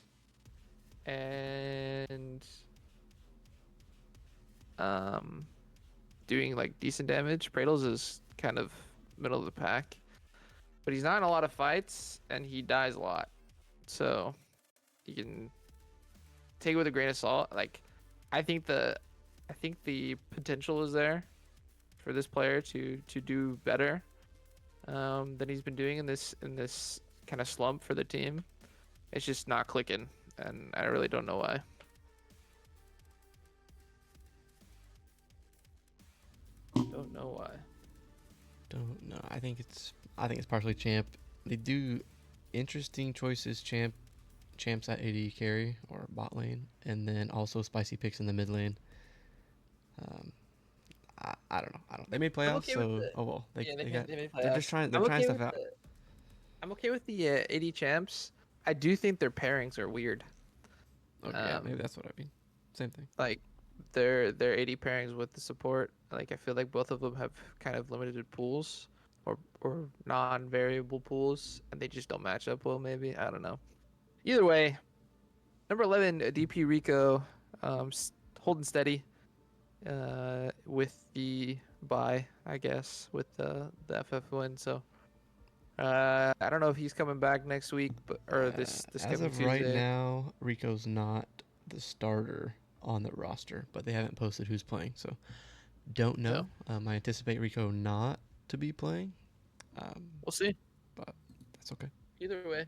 and um doing like decent damage, Praetos is kind of middle of the pack. But he's not in a lot of fights and he dies a lot. So you can take it with a grain of salt. Like, I think the I think the potential is there for this player to do better than he's been doing in this kind of slump for the team. It's just not clicking, and I really don't know why. Don't know why. Don't know. I think it's partially champ. They do interesting choices. Champs at AD carry or bot lane, and then also spicy picks in the mid lane. Um, I don't know. I don't. They made I'm playoffs, okay with so the oh well. yeah. They made They're just playoffs. trying. They're I'm trying okay stuff with out. the I'm okay with the 80 champs. I do think their pairings are weird. Okay, yeah, maybe Um, that's what I mean. Same thing. like their 80 pairings with the support. Like I feel like both of them have kind of limited pools or non-variable pools, and they just don't match up well. Maybe I don't know. Either way, number 11 DP Rico, holding steady. With the bye, I guess, with the FF win. So I don't know if he's coming back next week, but or this As coming of right Tuesday. now, Rico's not the starter on the roster, but they haven't posted who's playing, so don't So know. I anticipate Rico not to be playing, um, we'll see. but that's okay. Either way,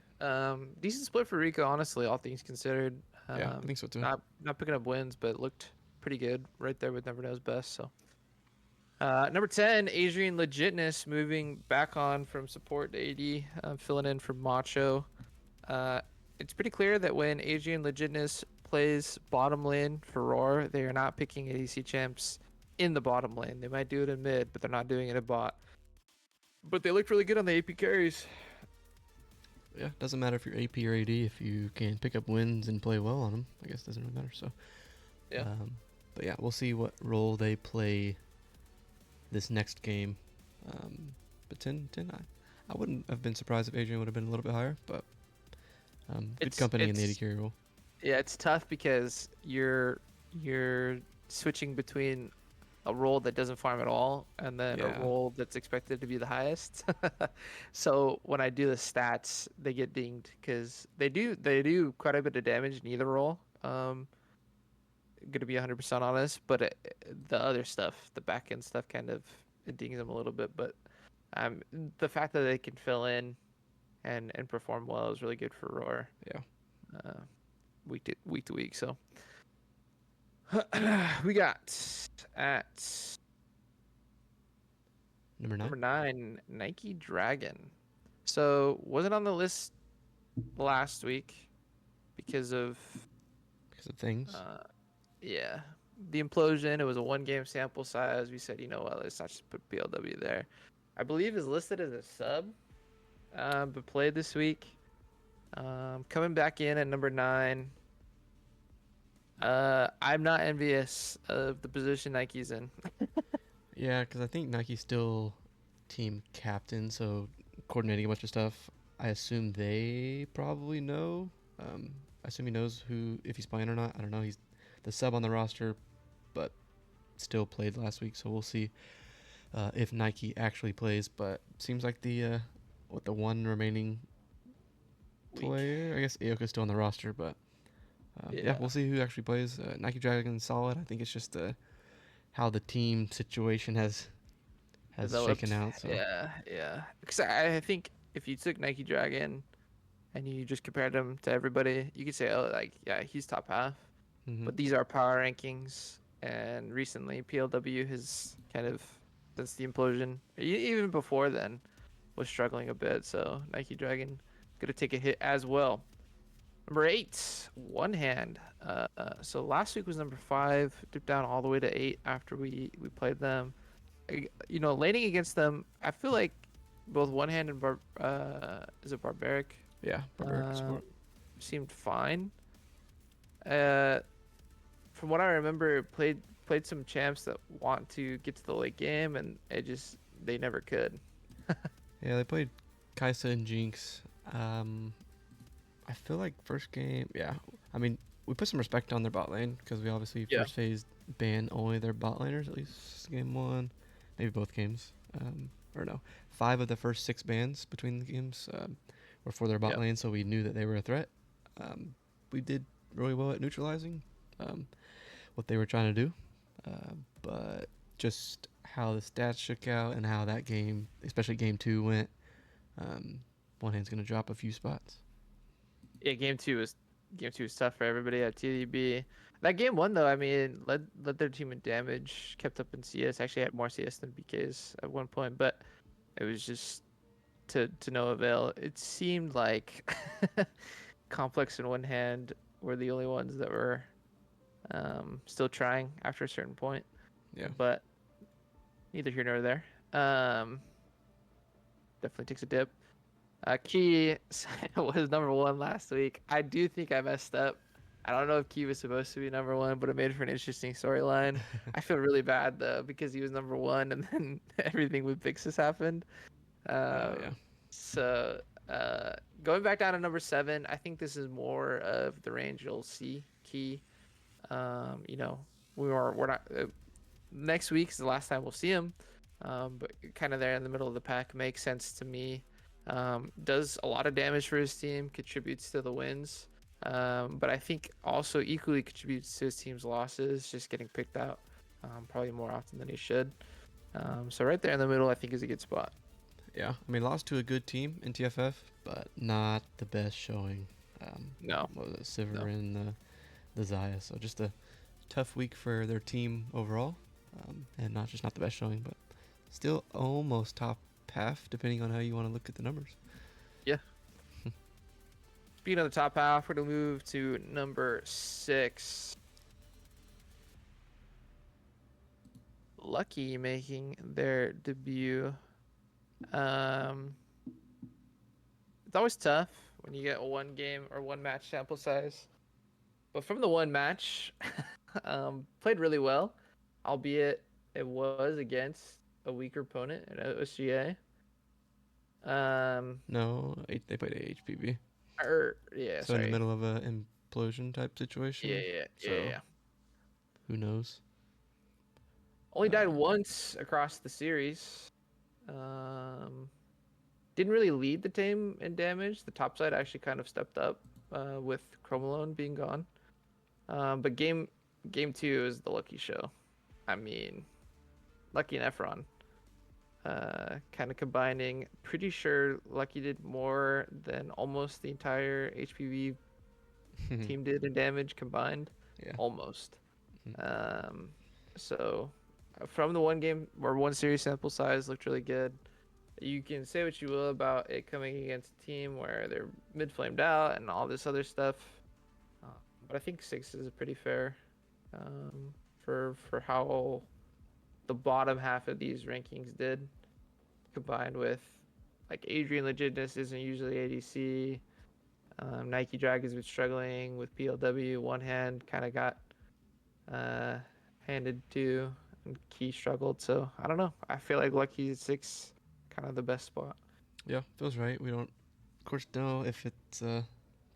decent split for Rico, honestly, all things considered. Yeah, I think so too. Not picking up wins, but looked pretty good right there with Never Knows Best. So number 10, Adrian Legitness moving back on from support to AD, filling in for Macho. Uh, it's pretty clear that when Adrian Legitness plays bottom lane for Roar, they are not picking ADC champs in the bottom lane. They might do it in mid, but they're not doing it at bot. But they looked really good on the AP carries. Yeah, doesn't matter if you're AP or AD if you can pick up wins and play well on them. I guess it doesn't really matter. So, Yeah. but yeah, we'll see what role they play this next game. But 10, I wouldn't have been surprised if Adrian would have been a little bit higher, but good It's company in the AD it's carry role. yeah, it's tough because you're switching between a role that doesn't farm at all and then a Yeah, role that's expected to be the highest. So when I do the stats, they get dinged because they do quite a bit of damage in either role. Gonna be 100% honest, but the other stuff, the back end stuff, kind of it dings them a little bit. But um, the fact that they can fill in and perform well is really good for Roar. yeah. Uh, week to week. So we got at Number 9. number 9 Nike Dragon. So wasn't on the list last week because of Because of things. uh, yeah, the implosion. It was a 1 game sample size. We said, you know what, let's not just put BLW there. I believe is listed as a sub, but played this week. Coming back in at number 9. I'm not envious of the position Nike's in. Yeah, because I think Nike's still team captain, so coordinating a bunch of stuff. I assume they probably know. I assume he knows who if he's playing or not. I don't know. He's the sub on the roster, but still played last week, so we'll see if Nike actually plays. But seems like the one remaining Week. player. I guess Aoka's still on the roster, but yeah, Yeah. we'll see who actually plays. Nike Dragon's solid. I think it's just how the team situation has Developed. shaken out. So Yeah. Because I think if you took Nike Dragon and you just compared him to everybody, you could say, oh, like, yeah, he's top half. hmm But these are power rankings, and recently PLW has kind of, since the implosion, even before then, was struggling a bit. So Nike Dragon gonna take a hit as well. Number 8, One Hand. So last week was number 5, dipped down all the way to 8 after we played them. You know, laning against them, I feel like both One Hand and is it Barbaric? yeah, Barbaric Uh, support. seemed fine. Uh, from what I remember, played some champs that want to get to the late game, and they never could. Yeah, they played Kaisa and Jinx. I feel like first game, yeah. I mean, we put some respect on their bot lane because we obviously Yeah. first phase ban only their bot laners, at least game 1, maybe both games. Or no, 5 of the first 6 bans between the games were for their bot Yeah. lane, so we knew that they were a threat. we did really well at neutralizing what they were trying to do. But just how the stats shook out and how that game, especially game 2, went, one hand's going to drop a few spots. Yeah, game two was tough for everybody at TDB. That game one though, I mean, led their team in damage, kept up in CS. Actually had more CS than BKs at one point, but it was just to no avail. It seemed like Complex and One Hand were the only ones that were still trying after a certain point. Yeah. But neither here nor there. Definitely takes a dip. Key was number 1 last week. I do think I messed up. I don't know if Key was supposed to be number 1, but it made for an interesting storyline. I feel really bad though because he was number 1 and then everything with Vixus happened. Yeah. So going back down to number 7, I think this is more of the range you'll see Key. You know, we're not next week is the last time we'll see him. But kind of there in the middle of the pack makes sense to me. Does a lot of damage for his team, contributes to the wins. But I think also equally contributes to his team's losses, just getting picked out probably more often than he should. So right there in the middle, I think is a good spot. Yeah. I mean, lost to a good team in TFF, but not the best showing. No. What was it, Sivir and the Zaya. So just a tough week for their team overall. And not the best showing, but still almost top half, depending on how you want to look at the numbers. Yeah. Speaking of the top half, we're going to move to number 6. Lucky making their debut. It's always tough when you get a 1 game or 1 match sample size. But from the 1 match, played really well, albeit it was against a weaker opponent at OSGA. No, they played AHPB. Yeah, so sorry. in the middle of a implosion type situation. Yeah. Who knows? Only died once across the series. Didn't really lead the team in damage. The top side actually kind of stepped up with Chromalone being gone. But game 2 is the Lucky show. I mean, Lucky and Efron kind of combining. Pretty sure Lucky did more than almost the entire HPV team did in damage combined. Yeah. Almost. So from the 1 game or 1 series sample size looked really good. You can say what you will about it coming against a team where they're mid flamed out and all this other stuff, but I think 6 is pretty fair for how the bottom half of these rankings did, combined with like Adrian Legitness isn't usually ADC. Nike Dragon's been struggling with PLW. One hand kind of got handed to, and Key struggled. So I don't know. I feel like Lucky's 6, kind of the best spot. Yeah, feels right. We don't, of course, know if it's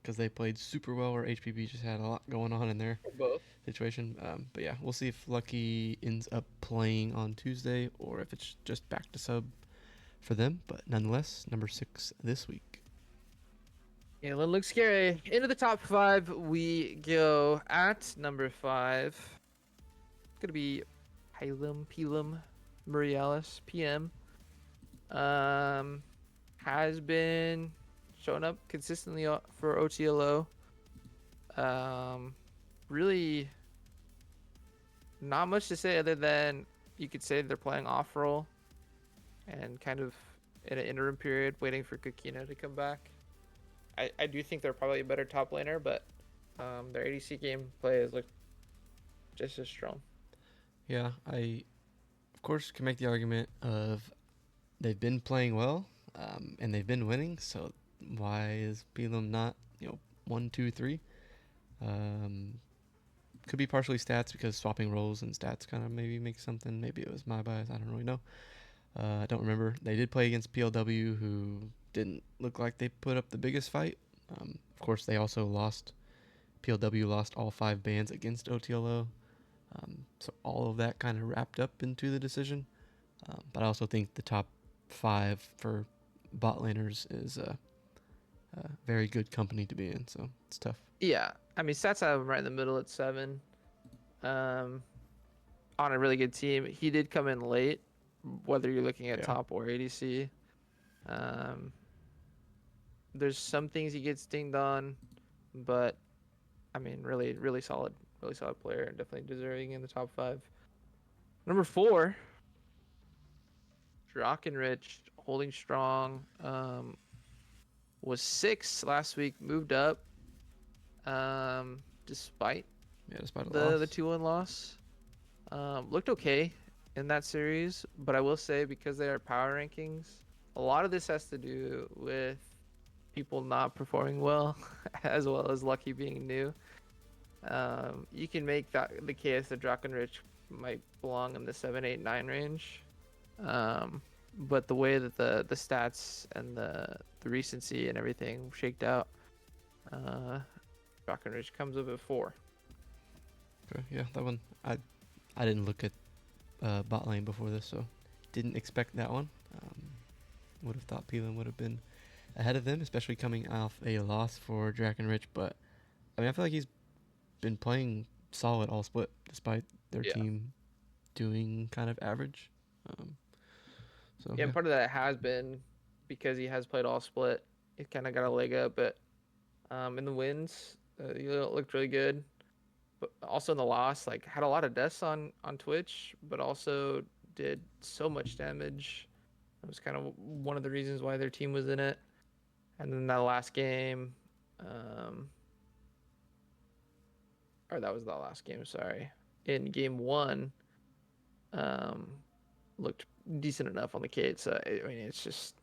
because they played super well or HPB just had a lot going on in their Both. situation. But yeah, we'll see if Lucky ends up playing on Tuesday or if it's just back to sub for them. But nonetheless, number 6 this week. Yeah, it looks scary. Into the top 5 we go. At number 5, it's gonna be Pilum Murialis PM. Has been showing up consistently for OTLO. Really not much to say other than you could say they're playing off role and kind of in an interim period waiting for Kakina to come back. I do think they're probably a better top laner, but their ADC gameplay has looked just as strong. Yeah, I, of course, can make the argument of they've been playing well, and they've been winning. So why is Pilum not 1, 2, 3? Could be partially stats because swapping roles and stats kind of maybe make something. Maybe it was my bias. I don't really know. I don't remember. They did play against PLW, who didn't look like they put up the biggest fight. Of course, they also lost. PLW lost all 5 bans against OTLO. So all of that kind of wrapped up into the decision. But I also think the top 5 for bot laners is very good company to be in. So it's tough. Yeah, I mean, stats have him right in the middle at 7. Um, on a really good team. He did come in late, whether you're looking at Yeah, top or ADC. Um, there's some things he gets dinged on, but I mean, really solid player, and definitely deserving in the top 5. Number 4, Rich, holding strong. Was 6 last week, moved up. Despite yeah, despite a the loss. 2-1 loss. Looked okay in that series, but I will say because they are power rankings, a lot of this has to do with people not performing as well as Lucky being new. You can make that the case that Drakenrich might belong in the 7, 8, 9 range. Um, but the way that the stats and the recency and everything shaked out, uh, Drakenrich comes up at 4. Okay, yeah, that one. I didn't look at bot lane before this, so didn't expect that one. Would have thought Peelan would have been ahead of them, especially coming off a loss for Drakenrich. But I mean, I feel like he's been playing solid all split, despite their Yeah. team doing kind of average. Um, so Yeah, yeah, and part of that has been because he has played all split. He kind of got a leg up, but in the wins, he looked really good. But also in the loss, like had a lot of deaths on Twitch, but also did so much damage. It was kind of one of the reasons why their team was in it. And then that last game, um, or that was the last game, sorry. In game 1, um, looked decent enough on the Cade. So I mean, it's just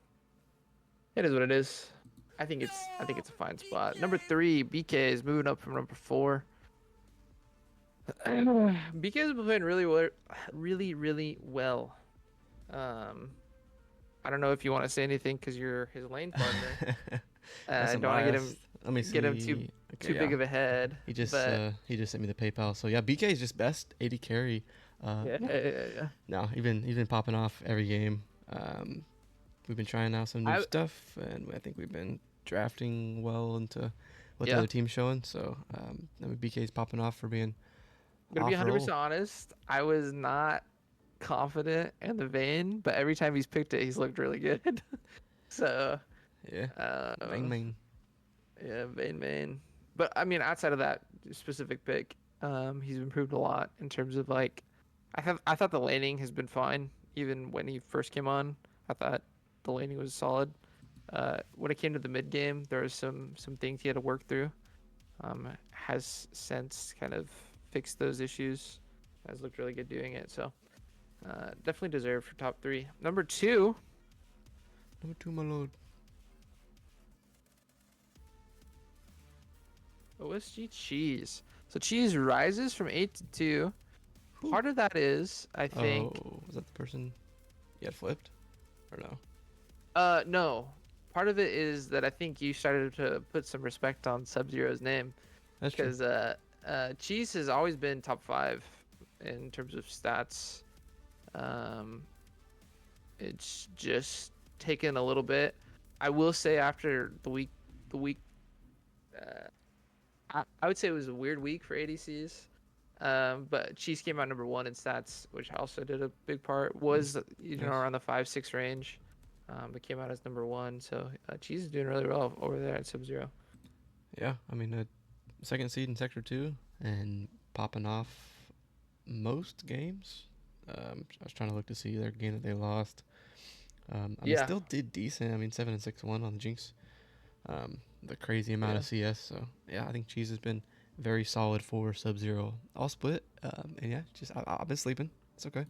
it is what it is. I think it's a fine spot. Number 3, BK is moving up from number 4. BK has been playing really well. Um, I don't know if you want to say anything because you're his lane partner. guess I I'm don't want to biased. Let me get him too see. Okay, too yeah, big of a head, but he just sent me the PayPal. So yeah, BK is just best AD carry. yeah, No, yeah, yeah, yeah. no, he's been popping off every game. We've been trying out some new I stuff, and I think we've been drafting well into what the yeah, other team's showing. So I mean, BK's popping off for being I'm gonna be off roll. 100% honest. I was not confident in the vein, but every time he's picked it, he's looked really good. So, Yeah, main um, main. yeah, main. But I mean, outside of that specific pick, he's improved a lot in terms of like, I thought the laning has been fine even when he first came on. I thought the laning was solid. When it came to the mid game, there was some things he had to work through. Has since kind of fixed those issues. Has looked really good doing it. So definitely deserved for top 3. Number 2, Number 2, my lord. OSG Cheese. So Cheese rises from 8 to 2. Whew. Part of that is, I Oh, think, was that the person you had flipped, or no? no. Part of it is that I think you started to put some respect on Sub-Zero's name That's true. because Cheese has always been top 5 in terms of stats. Um, it's just taken a little bit. I will say after the week, uh, I would say it was a weird week for ADCs. But Cheese came out number 1 in stats, which also did a big part. Mm, Was nice. around the 5-6 range. But came out as number 1. So Cheese is doing really well over there at Sub-Zero. Yeah, I mean, second seed in Sector 2 and popping off most games. I was trying to look to see their game that they lost. I mean, Yeah, still did decent. I mean, 7 and 6-1 on the Jinx. The crazy amount yeah. of CS. So yeah, I think Cheese has been very solid for Sub Zero. All split. And yeah, just I've been sleeping. It's okay.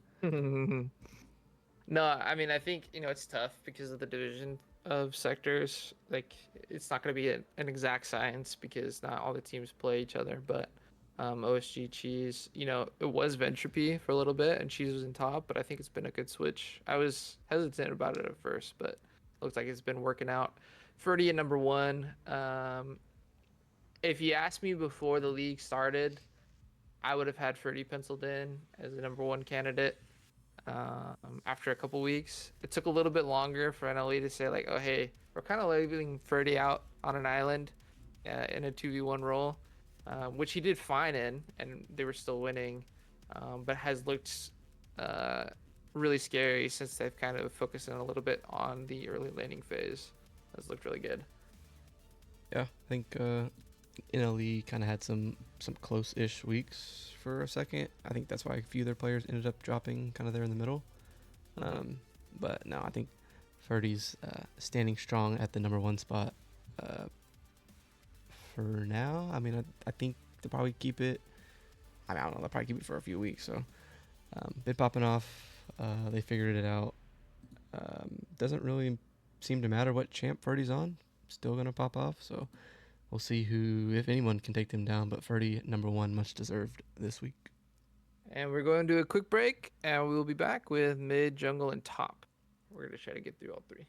No, I mean I think it's tough because of the division of sectors. Like it's not going to be an exact science because not all the teams play each other. But OSG Cheese, it was Ventropy for a little bit and Cheese was in top, but I think it's been a good switch. I was hesitant about it at first, but looks like it's been working out. Ferdy at number 1. If you asked me before the league started, I would have had Ferdy penciled in as the number 1 candidate. after a couple weeks. It took a little bit longer for NLE to say like, oh hey, we're kind of leaving Ferdy out on an island in a 2v1 role, which he did fine in, and they were still winning, but has looked uh, really scary since they've kind of focused in a little bit on the early laning phase. Has looked really good. Yeah, I think NLE kind of had some close-ish weeks for a second. I think that's why a few of their players ended up dropping kind of there in the middle. Mhm. But no, I think Ferdy's standing strong at the number one spot uh, for now. I mean, I think they'll probably keep it. I mean, I don't know. They'll probably keep it for a few weeks. So, been popping off. They figured it out. Doesn't really seem to matter what champ Ferdy's on. Still gonna pop off. So we'll see who, if anyone, can take them down. But Ferdy, number one, much deserved this week. And we're going to do a quick break, and we will be back with mid, jungle, and top. We're gonna try to get through all three.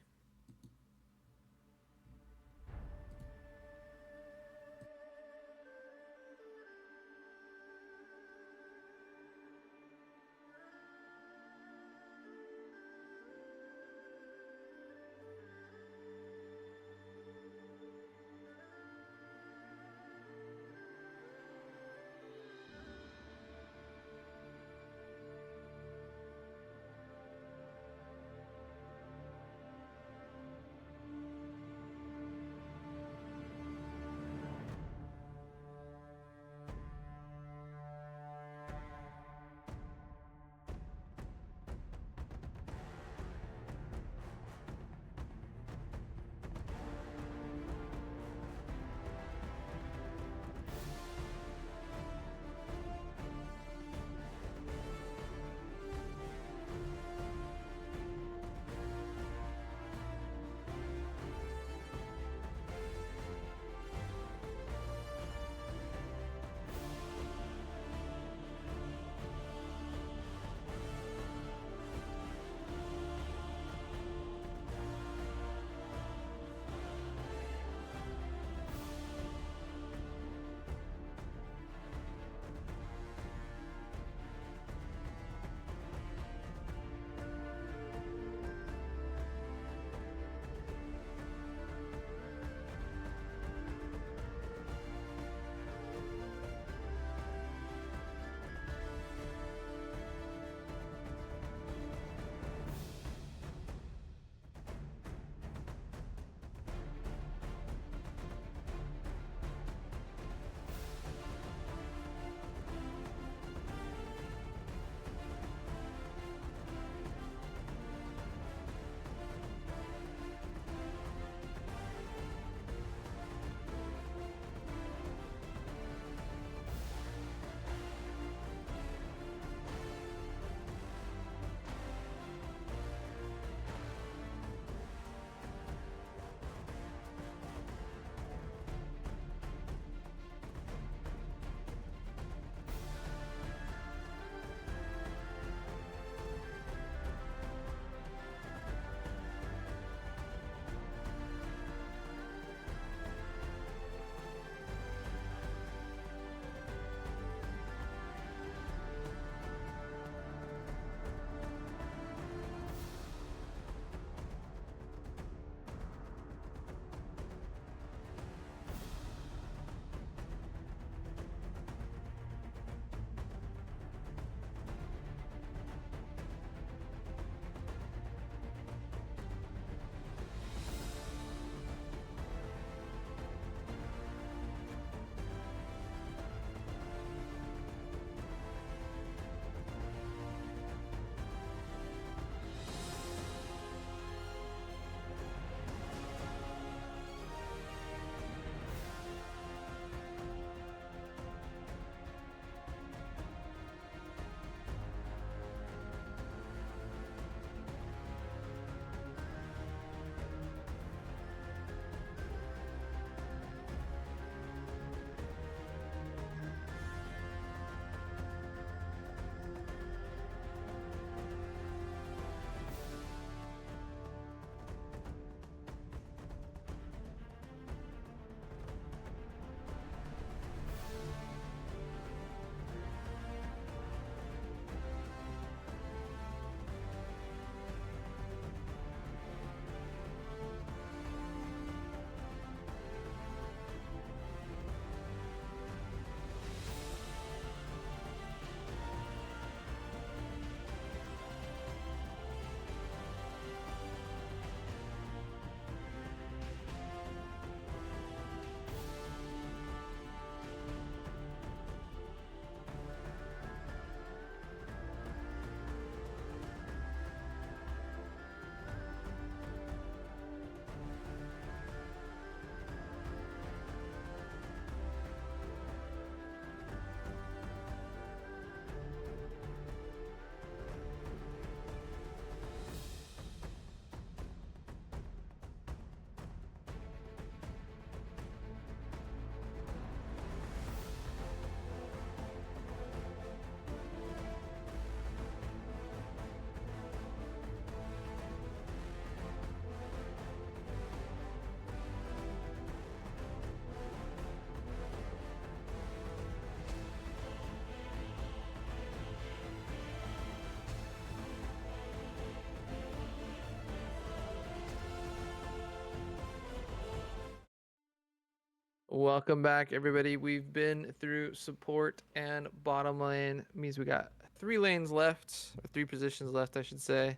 Welcome back, everybody. We've been through support and bottom lane. Means we got 3 lanes left, or 3 positions left, I should say.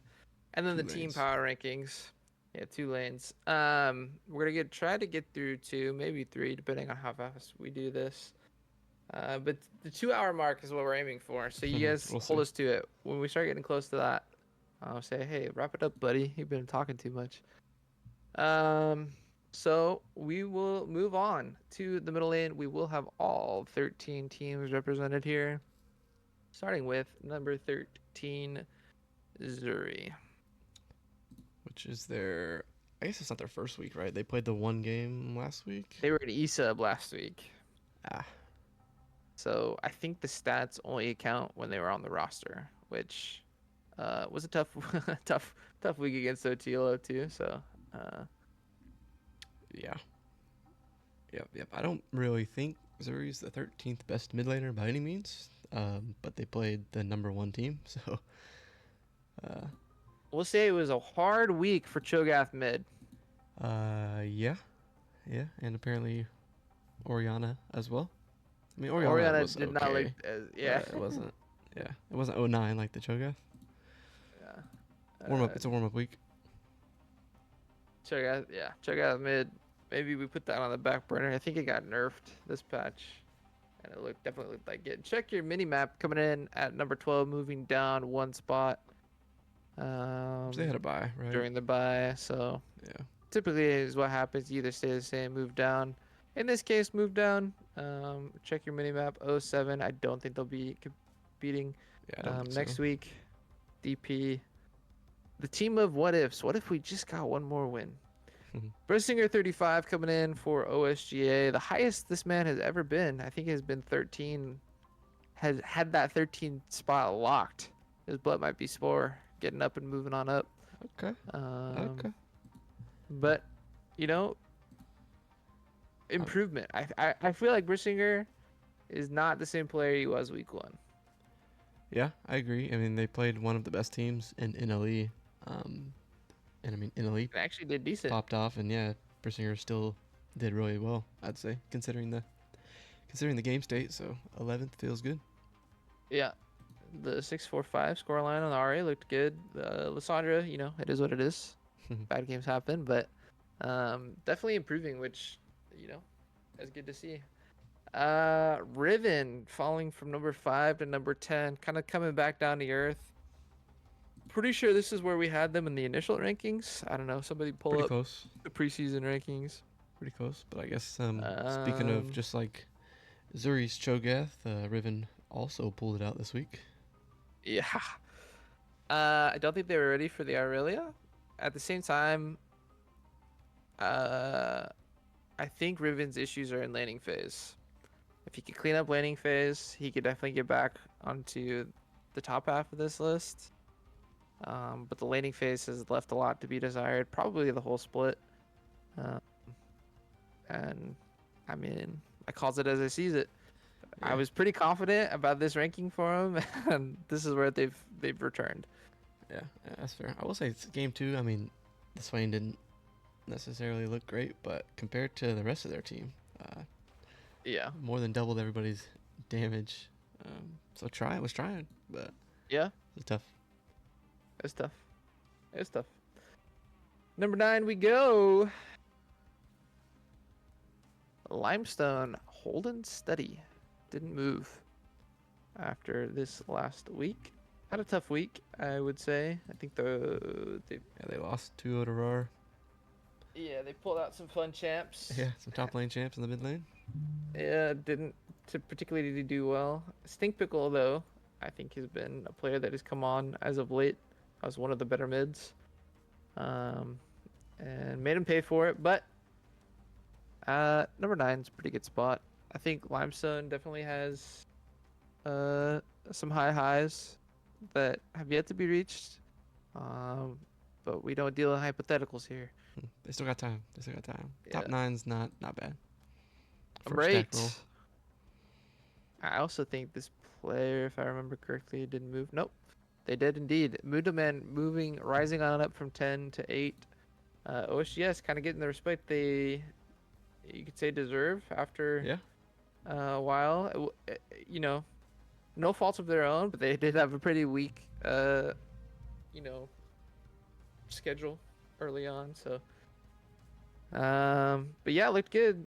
And then Two the team lanes. power rankings. Yeah, 2 lanes. We're gonna try to get through 2, maybe 3, depending on how fast we do this. But the 2-hour mark is what we're aiming for. So you guys We'll hold see. us to it. When we start getting close to that, I'll say, hey, wrap it up, buddy. You've been talking too much. Um, so we will move on to the middle lane. We will have all 13 teams represented here, starting with number 13, Zuri. Which is their. I guess it's not their first week, right? They played the one game last week. They were in E-Sub last week, Ah, so I think the stats only account when they were on the roster, which was a tough, tough week against OTLO too. So yeah. Yep. I don't really think Zuri's the 13th best mid laner by any means. But they played the number one team, so. Uh, we'll say it was a hard week for Cho'Gath mid. yeah, and apparently Oriana as well. I mean, Oriana Oriana was did not look okay, as, yeah. but it wasn't. Yeah, it wasn't 09 like the Cho'Gath. Yeah. Warm up. It's a warm up week. Check out mid. Maybe we put that on the back burner. I think it got nerfed this patch, and it definitely looked like it. Check your mini map coming in at number 12, moving down 1 spot. So they had a bye, right? During the bye, so Yeah. typically is what happens. You either stay the same, move down. In this case, move down. Check your mini map 07. I don't think they'll be competing Yeah, I don't think next so. week. DP. The team of what ifs. What if we just got one more win? Brissinger 35 coming in for OSGA. The highest this man has ever been, I think, has been 13. Has had that 13 spot locked. His butt might be Spore getting up and moving on up. Okay. Okay. But, you know, improvement. I feel like Brissinger is not the same player he was week 1. Yeah, I agree. I mean, they played one of the best teams in NLE. And I mean, NLE It actually did decent. popped off, and yeah, Brissinger still did really well. I'd say, considering the game state. So 11th feels good. Yeah. The 6-4-5 scoreline on the RA looked good. Lysandra, you know, it is what it is. Bad games happen, but definitely improving, which, you know, is good to see. Riven falling from number 5 to number 10, kind of coming back down to earth. Pretty sure this is where we had them in the initial rankings. I don't know. Somebody pull Pretty up close. the preseason rankings. Pretty close. But I guess speaking of just like Zuri's Cho'Gath, Riven also pulled it out this week. Yeah. I don't think they were ready for the Aurelia. At the same time, I think Riven's issues are in laning phase. If he could clean up laning phase, he could definitely get back onto the top half of this list. But the laning phase has left a lot to be desired, probably the whole split. And I mean, I calls it as I sees it. Yeah. I was pretty confident about this ranking for him, and this is where they've returned. Yeah, that's fair. I will say it's game 2. I mean, the Swain didn't necessarily look great, but compared to the rest of their team, Yeah. more than doubled everybody's damage. So was trying, but Yeah. it's tough. It's tough. It's tough. Number 9, we go. Limestone holding steady. Didn't move after this last week. Had a tough week, I would say. I think They lost 2 to Roar. yeah, they pulled out some fun champs. Yeah, some top lane champs in the mid lane. Yeah, didn't particularly do well. Stink Pickle, though, I think has been a player that has come on as of late as one of the better mids. And made him pay for it, but number 9 is a pretty good spot. I think Limestone definitely has some high highs that have yet to be reached. But we don't deal in hypotheticals here. They still got time. Yeah. Top 9's not bad. Right. Stack roll. I also think this player, if I remember correctly, didn't move. Nope, they did indeed. Mudaman rising on up from 10 to 8. OSGS kind of getting the respect they you could say deserve after Yeah. a while. You know, no faults of their own, but they did have a pretty weak you know, schedule early on. So but yeah, it looked good.